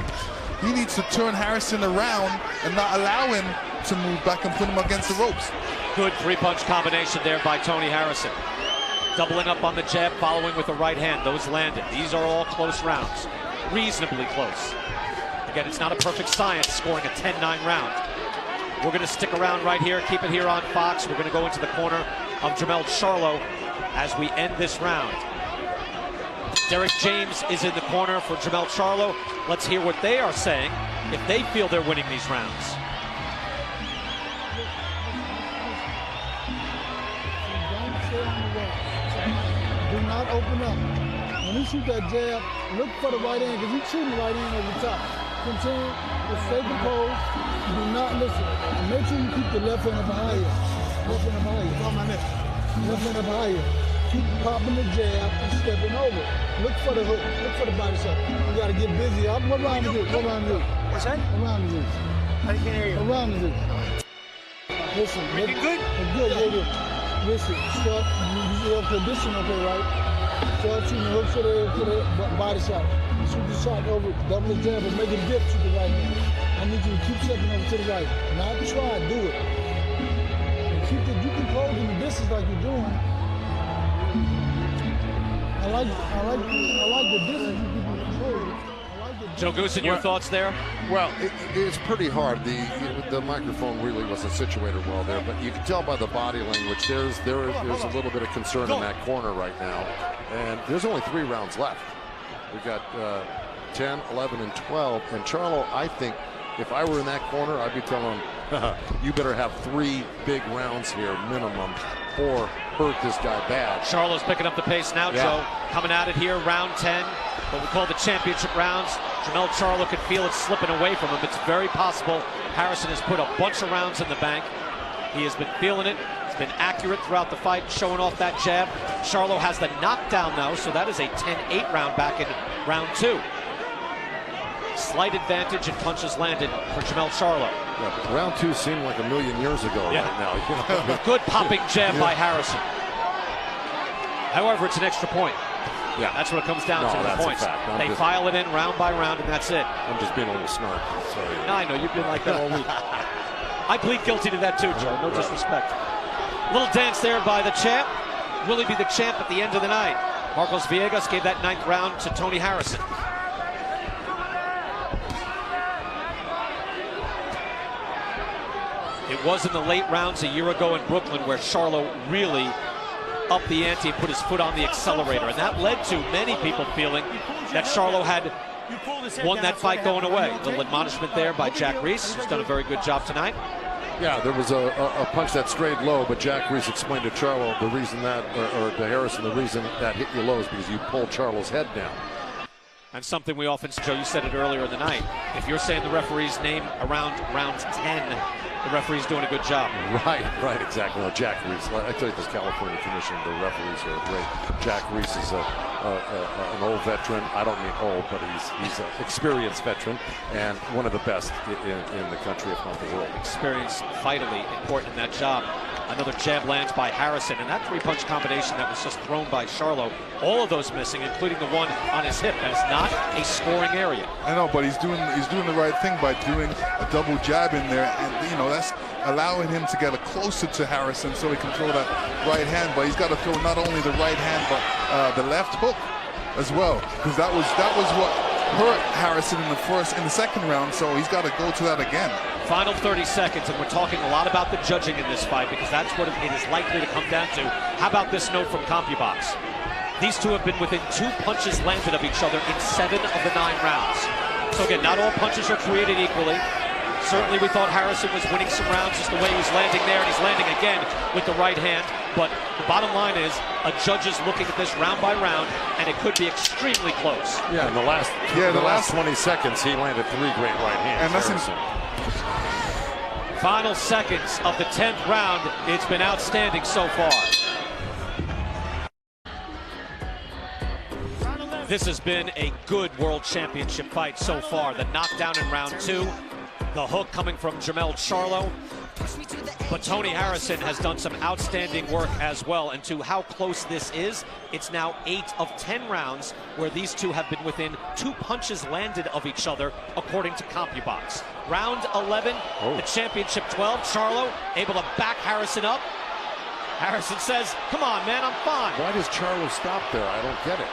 He needs to turn Harrison around and not allow him to move back and put him against the ropes. Good 3-punch combination there by Tony Harrison. Doubling up on the jab, following with the right hand. Those landed. These are all close rounds. Reasonably close. Again, it's not a perfect science scoring a 10-9 round. We're going to stick around right here, keep it here on Fox. We're going to go into the corner of Jermell Charlo as we end this round. Derek James is in the corner for Jermell Charlo. Let's hear what they are saying, if they feel they're winning these rounds. Don't stay on the wall. Do not open up. When you shoot that jab, look for the right hand, because he's shooting the right hand over the top. Continue to stay composed. Do not listen. And make sure you keep the left hand up higher. Left hand up higher. Left hand up higher. Keep popping the jab and stepping over. Look for the hook. Look for the body shot. You got to get busy. What round is it? What round is it? What's that? What round is it? I can't hear you. What round is it? Listen. Making good? Good. Listen. Start. You have condition, okay, right? Start shooting the hook for the body shot. Shoot the shot over, double the jab, and make it dip to the right hand. I need you to keep stepping over to the right. Not try, do it. And keep the, you can hold in the distance like you're doing. I like the distance you keep control. Joe Goosen, your thoughts there? Well, it's pretty hard. The microphone really wasn't situated well there, but you can tell by the body language there's a little bit of concern in that corner right now. And there's only 3 rounds left. We got 10, 11, and 12. And Charlo, I think, if I were in that corner, I'd be telling him, you better have 3 big rounds here minimum, or hurt this guy bad. Charlo's picking up the pace now, Joe. Coming at it here, round 10. What we call the championship rounds. Jermell Charlo could feel it slipping away from him. It's very possible Harrison has put a bunch of rounds in the bank. He has been feeling it. He's been accurate throughout the fight, showing off that jab. Charlo has the knockdown now, so that is a 10-8 round back in round 2. Slight advantage in punches landed for Jermell Charlo. Yeah, round 2 seemed like a million years ago right now. You know? Good popping jab by Harrison. However, it's an extra point. Yeah, that's what it comes down to, the points. They file it in round by round, and that's it. I'm just being a little snarky. Sorry. No, I know, you've been like that all week. I plead guilty to that too, Joe. No disrespect. Little dance there by the champ. Will he be the champ at the end of the night? Marcos Villegas gave that 9th round to Tony Harrison. It was in the late rounds a year ago in Brooklyn where Charlo really upped the ante and put his foot on the accelerator, and that led to many people feeling that Charlo had won that fight going away. Little admonishment there by Jack Reiss, who's done a very good job tonight. Yeah, there was a punch that strayed low, but Jack Reiss explained to Charlo the reason that, or to Harrison, the reason that hit you low is because you pulled Charlo's head down. And something we often, Joe, you said it earlier in the night, if you're saying the referee's name around round 10, the referee's doing a good job. Right, exactly. No, Jack Reiss. I tell you, this California Commission, the referees are great. Jack Reiss is an old veteran. I don't mean old, but he's an experienced veteran and one of the best in the country, if not the world. Experience vitally important in that job. Another jab lands by Harrison, and that three-punch combination that was just thrown by Charlo, all of those missing, including the one on his hip. That is not a scoring area. I know, but he's doing the right thing by doing a double jab in there, and you know that's allowing him to get closer to Harrison so he can throw that right hand. But he's got to throw not only the right hand but the left hook as well, because that was what hurt Harrison in the second round. So he's got to go to that again. Final 30 seconds, and we're talking a lot about the judging in this fight because that's what it is likely to come down to. How about this note from CompuBox? These two have been within 2 punches landed of each other in 7 of the 9 rounds. So again, not all punches are created equally. Certainly we thought Harrison was winning some rounds just the way he was landing there, and he's landing again with the right hand. But the bottom line is, a judge is looking at this round by round, and it could be extremely close. Yeah, in the last 20 seconds, he landed 3 great right hands. And that's Final seconds of the 10th round. It's been outstanding so far. This has been a good World Championship fight so far. The knockdown in round 2, the hook coming from Jermell Charlo. But Tony Harrison has done some outstanding work as well. And to how close this is, it's now 8 of 10 rounds where these two have been within 2 punches landed of each other, according to CompuBox. Round 11, the championship 12, Charlo able to back Harrison up. Harrison says, come on, man, I'm fine. Why does Charlo stop there? I don't get it.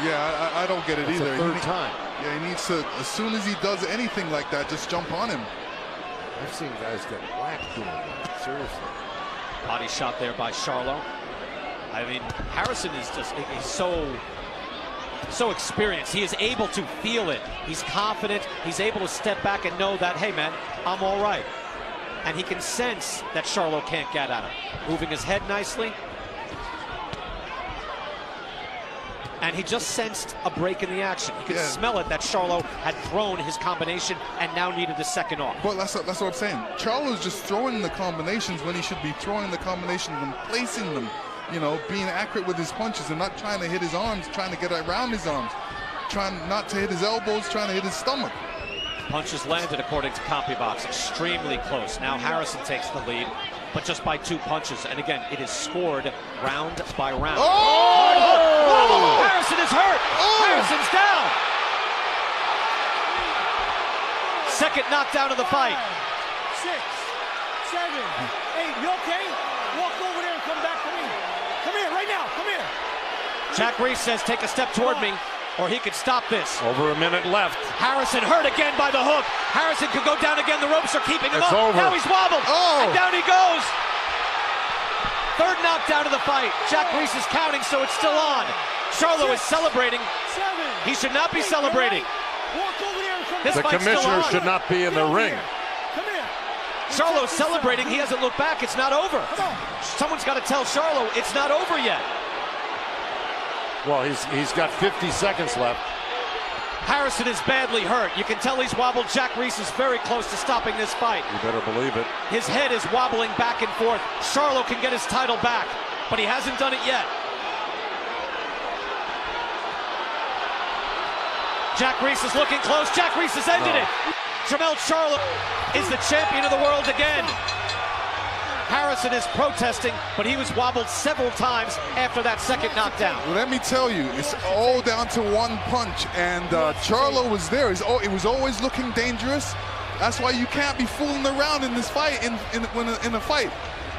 Yeah, I don't get it either. The third time. Yeah, he needs to, as soon as he does anything like that, just jump on him. I've seen guys get whacked doing that, seriously. Body shot there by Charlo. I mean, Harrison is just, he's so experienced. He is able to feel it. He's confident. He's able to step back and know that, hey man, I'm all right. And he can sense that Charlo can't get at him. Moving his head nicely. And he just sensed a break in the action. He could smell it that Charlo had thrown his combination and now needed the second off. Well, that's what I'm saying. Charlo's just throwing the combinations when he should be throwing the combinations and placing them. You know, being accurate with his punches and not trying to hit his arms, trying to get around his arms, trying not to hit his elbows, trying to hit his stomach. Punches landed, according to CompuBox, extremely close. Now Harrison takes the lead, but just by 2 punches. And again, it is scored round by round. Oh! Harrison is hurt. Harrison's down. Second knockdown of the fight. 6, 7, 8. You okay? Walk over there and come back to me. Come here right now. Come here. Jack Reiss says, take a step toward me, or he could stop this. Over a minute left. Harrison hurt again by the hook. Harrison could go down again. The ropes are keeping him up. Over. Now he's wobbled. And down he goes. Third knockdown of the fight. Jack Reiss is counting, so it's still on. Charlo is celebrating. 7. He should not be celebrating. Walk over there and come This The fight's still commissioner on. should not be in the ring. Come here. Charlo's celebrating. He hasn't looked back. It's not over. Someone's got to tell Charlo it's not over yet. Well, he's got 50 seconds left. Harrison is badly hurt. You can tell he's wobbled. Jack Reiss is very close to stopping this fight. You better believe it. His head is wobbling back and forth. Charlo can get his title back, but he hasn't done it yet. Jack Reiss is looking close. Jack Reiss has ended it. Jermell Charlo is the champion of the world again. Harrison is protesting, but he was wobbled several times after that second knockdown. Well, let me tell you, it's all down to 1 punch, and Charlo was there. It was always looking dangerous. That's why you can't be fooling around in this fight. In a fight,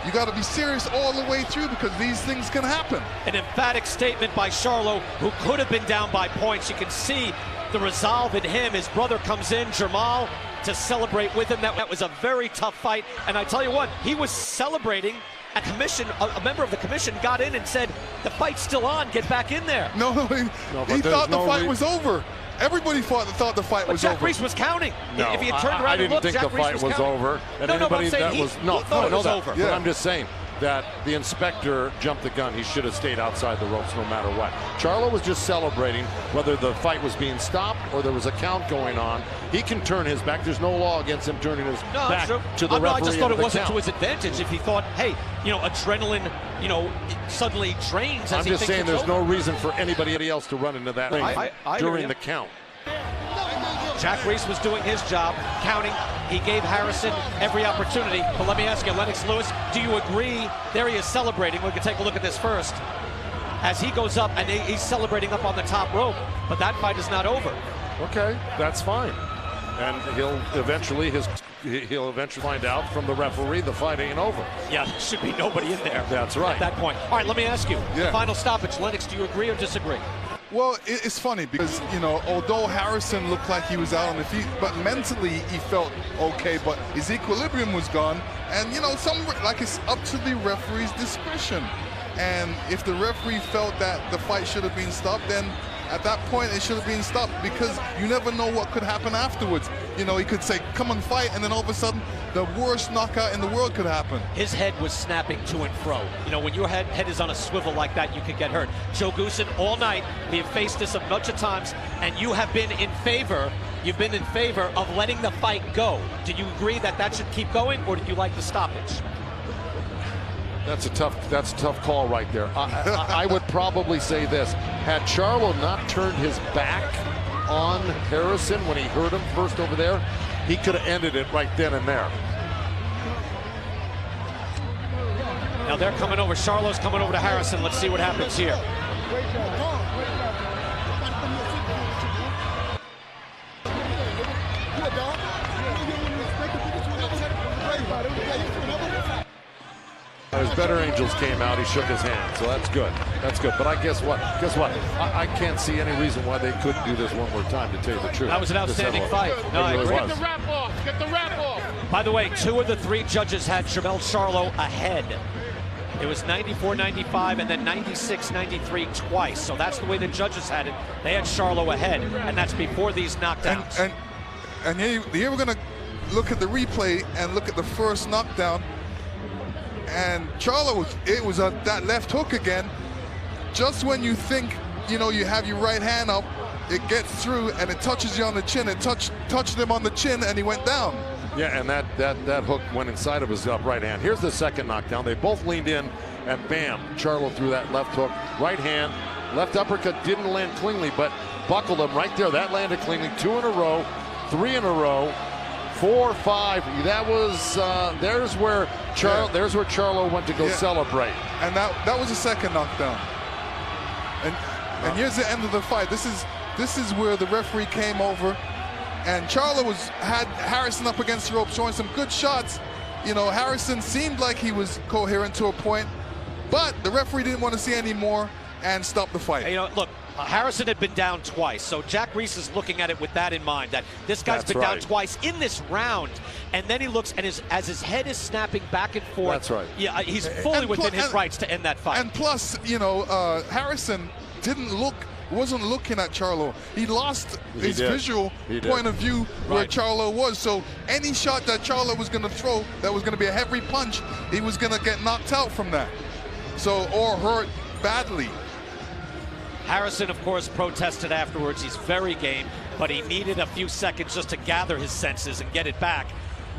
you got to be serious all the way through because these things can happen. An emphatic statement by Charlo, who could have been down by points. You can see the resolve in him. His brother comes in, Jermell, to celebrate with him. That was a very tough fight, and I tell you what, he was celebrating. A member of the commission got in and said, the fight's still on, get back in there. No, he thought the fight was over. Everybody thought the fight was Jack over. Reiss was counting. No, if he had turned around I and didn't looked, think Jack the Reiss fight was counting. over. And No, anybody I'm saying that he was no, thought no, it was that. over. But I'm just saying that the inspector jumped the gun. He should have stayed outside the ropes no matter what. Charlo was just celebrating whether the fight was being stopped or there was a count going on. He can turn his back. There's no law against him turning his back to the referee. I just thought it wasn't count. to his advantage if he thought, hey, adrenaline, suddenly drains. I'm just saying there's no reason for anybody else to run into that ring during the count. Jack Reiss was doing his job, counting. He gave Harrison every opportunity. But let me ask you, Lennox Lewis, do you agree? There he is celebrating. We can take a look at this first. As he goes up, and he's celebrating up on the top rope. But that fight is not over. Okay, that's fine. And he'll eventually find out from the referee the fight ain't over. Yeah, there should be nobody in there. That's right. At that point. All right, let me ask you. The final stoppage. Lennox, do you agree or disagree? Well, it's funny because, although Harrison looked like he was out on the feet, but mentally he felt okay, but his equilibrium was gone. And, it's up to the referee's discretion. And if the referee felt that the fight should have been stopped, then at that point it should have been stopped, because you never know what could happen afterwards. He could say, come and fight, and then all of a sudden the worst knockout in the world could happen. His head was snapping to and fro. When your head is on a swivel like that, you could get hurt. Joe Goosen, all night, we have faced this a bunch of times, and you have been in favor. You've been in favor of letting the fight go. Do you agree that should keep going, or do you like the stoppage? That's a tough call right there. I would probably say this: had Charlo not turned his back on Harrison when he hurt him first over there, he could have ended it right then and there. Now they're coming over. Charlo's coming over to Harrison. Let's see what happens here. His better angels came out. He shook his hand, so that's good. That's good. But guess what? I can't see any reason why they couldn't do this one more time, to tell you the truth. That was an outstanding fight. No, I agree. Get the wrap off. Get the wrap off. By the way, 2 of the 3 judges had Jermell Charlo ahead. It was 94-95 and then 96-93 twice. So that's the way the judges had it. They had Charlo ahead, and that's before these knockdowns. And here we're going to look at the replay and look at the first knockdown. And Charlo, it was that left hook again. Just when you think, you have your right hand up, it gets through and it touches you on the chin. It touched him on the chin and he went down. Yeah, and that hook went inside of his right hand. Here's the second knockdown. They both leaned in, and bam, Charlo threw that left hook. Right hand, left uppercut didn't land cleanly, but buckled him right there. That landed cleanly. 2 in a row, 3 in a row. 4, 5. That was there's where Charlo went to go celebrate. And that was the second knockdown. And here's the end of the fight. This is where the referee came over, and Charlo had Harrison up against the rope, showing some good shots. Harrison seemed like he was coherent to a point, but the referee didn't want to see any more and stopped the fight. Look. Harrison had been down twice, so Jack Reiss is looking at it with that in mind, that this guy's been down twice in this round, and then he looks, and as his head is snapping back and forth. That's right. Yeah, he's fully within his rights to end that fight. And plus, Harrison wasn't looking at Charlo. He lost his visual point of view where Charlo was. So any shot that Charlo was going to throw that was going to be a heavy punch, he was going to get knocked out from that. Or hurt badly. Harrison, of course, protested afterwards. He's very game, but he needed a few seconds just to gather his senses and get it back.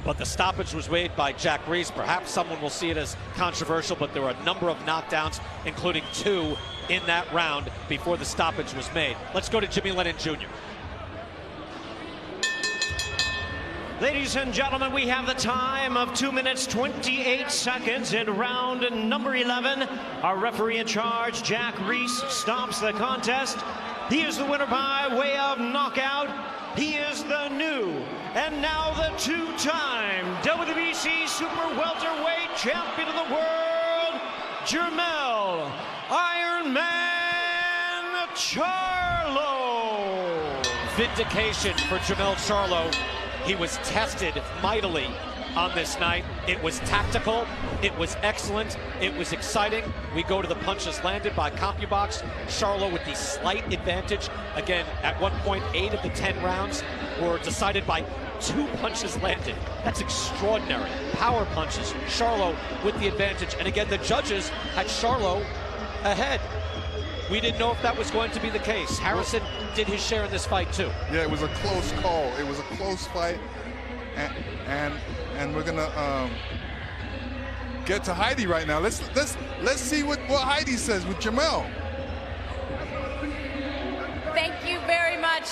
But the stoppage was made by Jack Reiss. Perhaps someone will see it as controversial, but there were a number of knockdowns, including 2 in that round before the stoppage was made. Let's go to Jimmy Lennon Jr. Ladies and gentlemen, we have the time of 2 minutes, 28 seconds in round number 11. Our referee in charge, Jack Reiss, stops the contest. He is the winner by way of knockout. He is the new and now the 2-time WBC Super Welterweight Champion of the World, Jermell Iron Man Charlo. Vindication for Jermell Charlo. He was tested mightily on this night. It was tactical, it was excellent, it was exciting. We go to the punches landed by CompuBox. Charlo with the slight advantage. Again, at one point, 8 of the 10 rounds were decided by 2 punches landed. That's extraordinary. Power punches. Charlo with the advantage. And again, the judges had Charlo ahead. We didn't know if that was going to be the case. Harrison did his share in this fight too. Yeah, it was a close call. It was a close fight, and we're gonna get to Heidi right now. Let's see what Heidi says with Jermell. Thank you very much.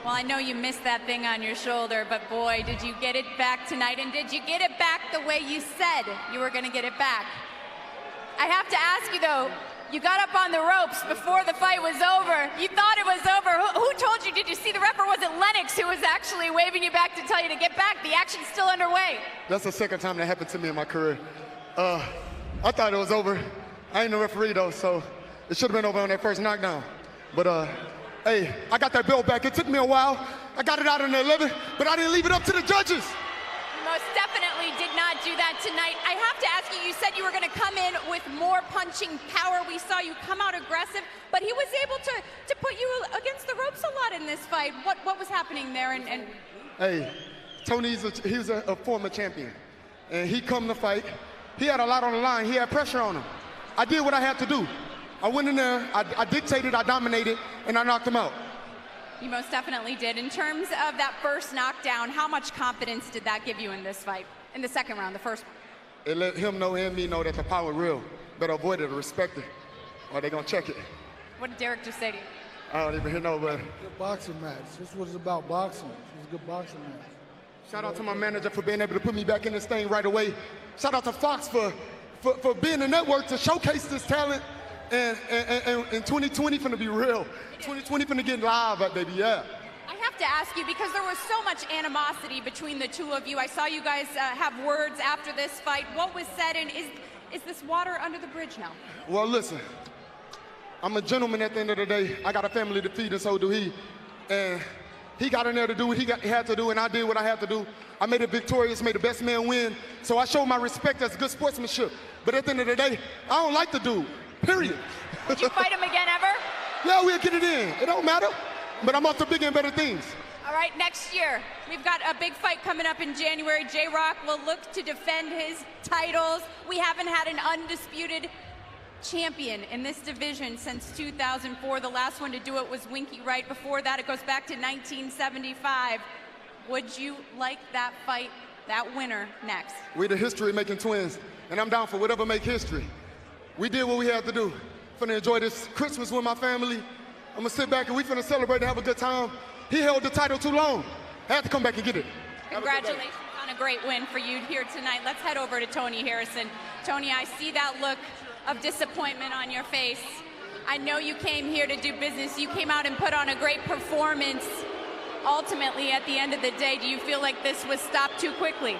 Well, I know you missed that thing on your shoulder, but boy, did you get it back tonight, and did you get it back the way you said you were gonna get it back? I have to ask you though, you got up on the ropes before the fight was over. You thought it was over. Who told you? Did you see the ref, or was it Lennox who was actually waving you back to tell you to get back? The action's still underway. That's the second time that happened to me in my career. I thought it was over. I ain't no referee though, so it should have been over on that first knockdown. But hey, I got that belt back. It took me a while. I got it out in the 11, but I didn't leave it up to the judges. Most definitely did not do that tonight. I have to ask you, you said you were going to come in with more punching power. We saw you come out aggressive, but he was able to put you against the ropes a lot in this fight. What was happening there? And Hey, Tony, he was a former champion, and he come to fight. He had a lot on the line. He had pressure on him. I did what I had to do. I went in there, I dictated, I dominated, and I knocked him out. you most definitely did. In terms of that first knockdown, how much confidence did that give you in this fight, in the second round, the first one? It let him know and me know that the power real. Better avoid it or respect it, or they gonna check it. What did Derek just say to you? I don't even hear no, but Good boxing match. This is what it's about, boxing. It's a good boxing match. shout out to my manager for being able to put me back in this thing right away. Shout out to Fox for being the network to showcase this talent. And 2020 finna be real. 2020 finna get live, baby, yeah. I have to ask you, because there was so much animosity between the two of you. I saw you guys have words after this fight. What was said, and is this water under the bridge now? Well, listen, I'm a gentleman at the end of the day. I got a family to feed, and so do he. And he got in there to do what he had to do, and I did what I had to do. I made it victorious, made the best man win. So I showed my respect as good sportsmanship. But at the end of the day, I don't like the dude, period. Would you fight him again ever? Yeah, we'll get it in. It don't matter. But I'm up to bigger and better things. All right, next year, we've got a big fight coming up in January. J-Rock will look to defend his titles. We haven't had an undisputed champion in this division since 2004. The last one to do it was Winky Wright. Before that, it goes back to 1975. Would you like that fight, that winner, next? We're the history-making twins, and I'm down for whatever make history. We did what we had to do. Finna enjoy this Christmas with my family. I'm gonna sit back and we finna celebrate and have a good time. He held the title too long. I had to come back and get it. Congratulations on a great win for you here tonight. Let's head over to Tony Harrison. Tony, I see that look of disappointment on your face. I know you came here to do business. You came out and put on a great performance. Ultimately, at the end of the day, do you feel like this was stopped too quickly?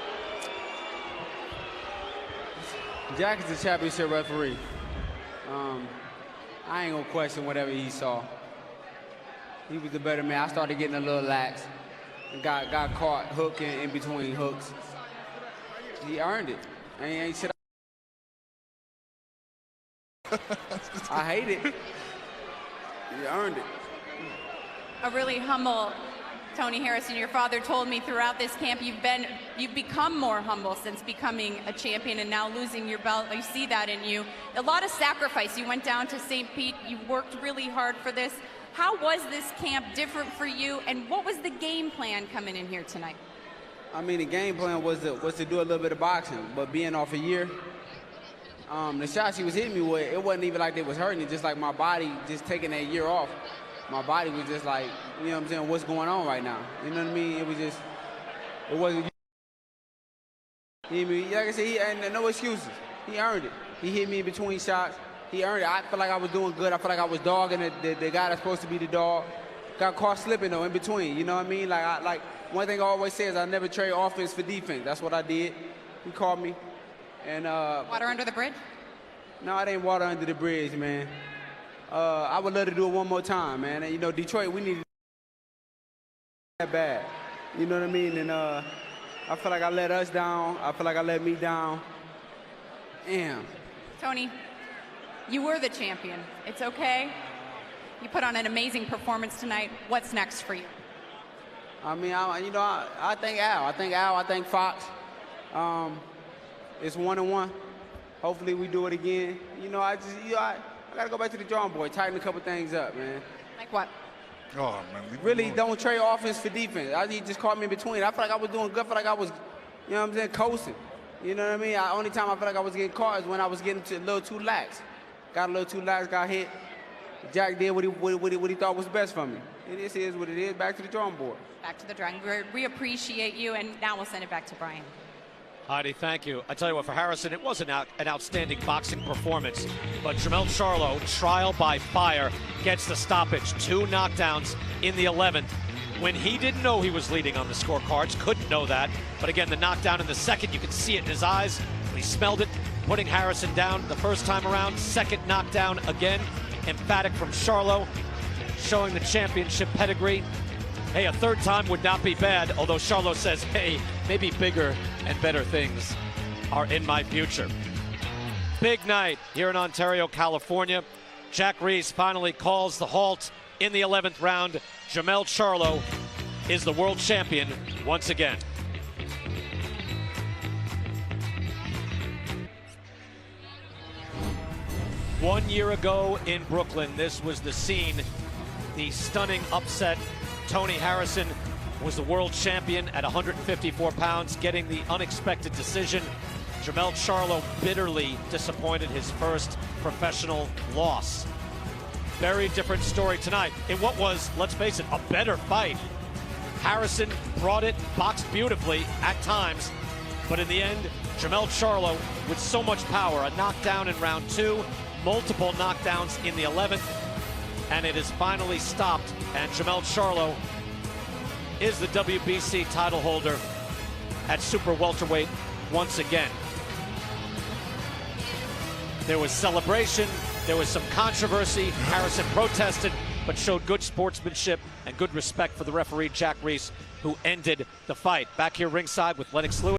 Jack is the championship referee. I ain't gonna question whatever he saw. He was the better man. I started getting a little lax. Got caught hooking in between hooks. He earned it. Ain't shit. I hate it. He earned it. A really humble Tony Harrison. Your father told me throughout this camp you've become more humble since becoming a champion and now losing your belt. I see that in you. A lot of sacrifice. You went down to St. Pete. You worked really hard for this. How was this camp different for you, and what was the game plan coming in here tonight? I mean, the game plan was to do a little bit of boxing, but being off a year, the shots he was hitting me with, it wasn't even like they was hurting. It just like my body just taking that year off. My body was just like, you know what I'm saying, what's going on right now? You know what I mean? It was just, it wasn't, you know what I mean? Like I said, he had no excuses. He earned it. He hit me in between shots. He earned it. I feel like I was doing good. I feel like I was dogging the guy that's supposed to be the dog. Got caught slipping though in between, you know what I mean? Like one thing I always say is I never trade offense for defense. That's what I did. He called me. And water under the bridge? No, it ain't water under the bridge, man. I would love to do it one more time, man. And, you know, Detroit, we need that bad. You know what I mean? And I feel like I let us down. I feel like I let me down. Damn. Tony, you were the champion. It's okay. You put on an amazing performance tonight. What's next for you? I mean, I thank Al. I thank Fox. It's 1-1. Hopefully we do it again. I got to go back to the drawing board, tighten a couple things up, man. Like what? Oh, man. Really don't trade offense for defense. He just caught me in between. I feel like I was doing good. I feel like I was, coasting. You know what I mean? Only time I feel like I was getting caught is when I was getting a little too lax. Got a little too lax, got hit. Jack did what he thought was best for me. This is what it is. Back to the drawing board. Back to the drawing board. We appreciate you, and now we'll send it back to Brian. Heidi, thank you. I tell you what, for Harrison, it was an outstanding boxing performance. But Jermell Charlo, trial by fire, gets the stoppage. 2 knockdowns in the 11th. When he didn't know he was leading on the scorecards, couldn't know that. But again, the knockdown in the second, you can see it in his eyes. He smelled it, putting Harrison down the first time around. Second knockdown again. Emphatic from Charlo, showing the championship pedigree. Hey, a third time would not be bad, although Charlo says, hey, maybe bigger and better things are in my future. Big night here in Ontario, California. Jack Reiss finally calls the halt in the 11th round. Jermell Charlo is the world champion once again. One year ago in Brooklyn, this was the scene. The stunning upset. Tony Harrison was the world champion at 154 pounds, getting the unexpected decision. Jermell Charlo bitterly disappointed, his first professional loss. Very different story tonight in what was, let's face it, a better fight. Harrison brought it, boxed beautifully at times, but in the end, Jermell Charlo with so much power, a knockdown in round 2, multiple knockdowns in the 11th, and it is finally stopped, and Jermell Charlo is the WBC title holder at super welterweight once again. There was celebration, there was some controversy. Harrison protested, but showed good sportsmanship and good respect for the referee, Jack Reiss, who ended the fight. Back here ringside with Lennox Lewis.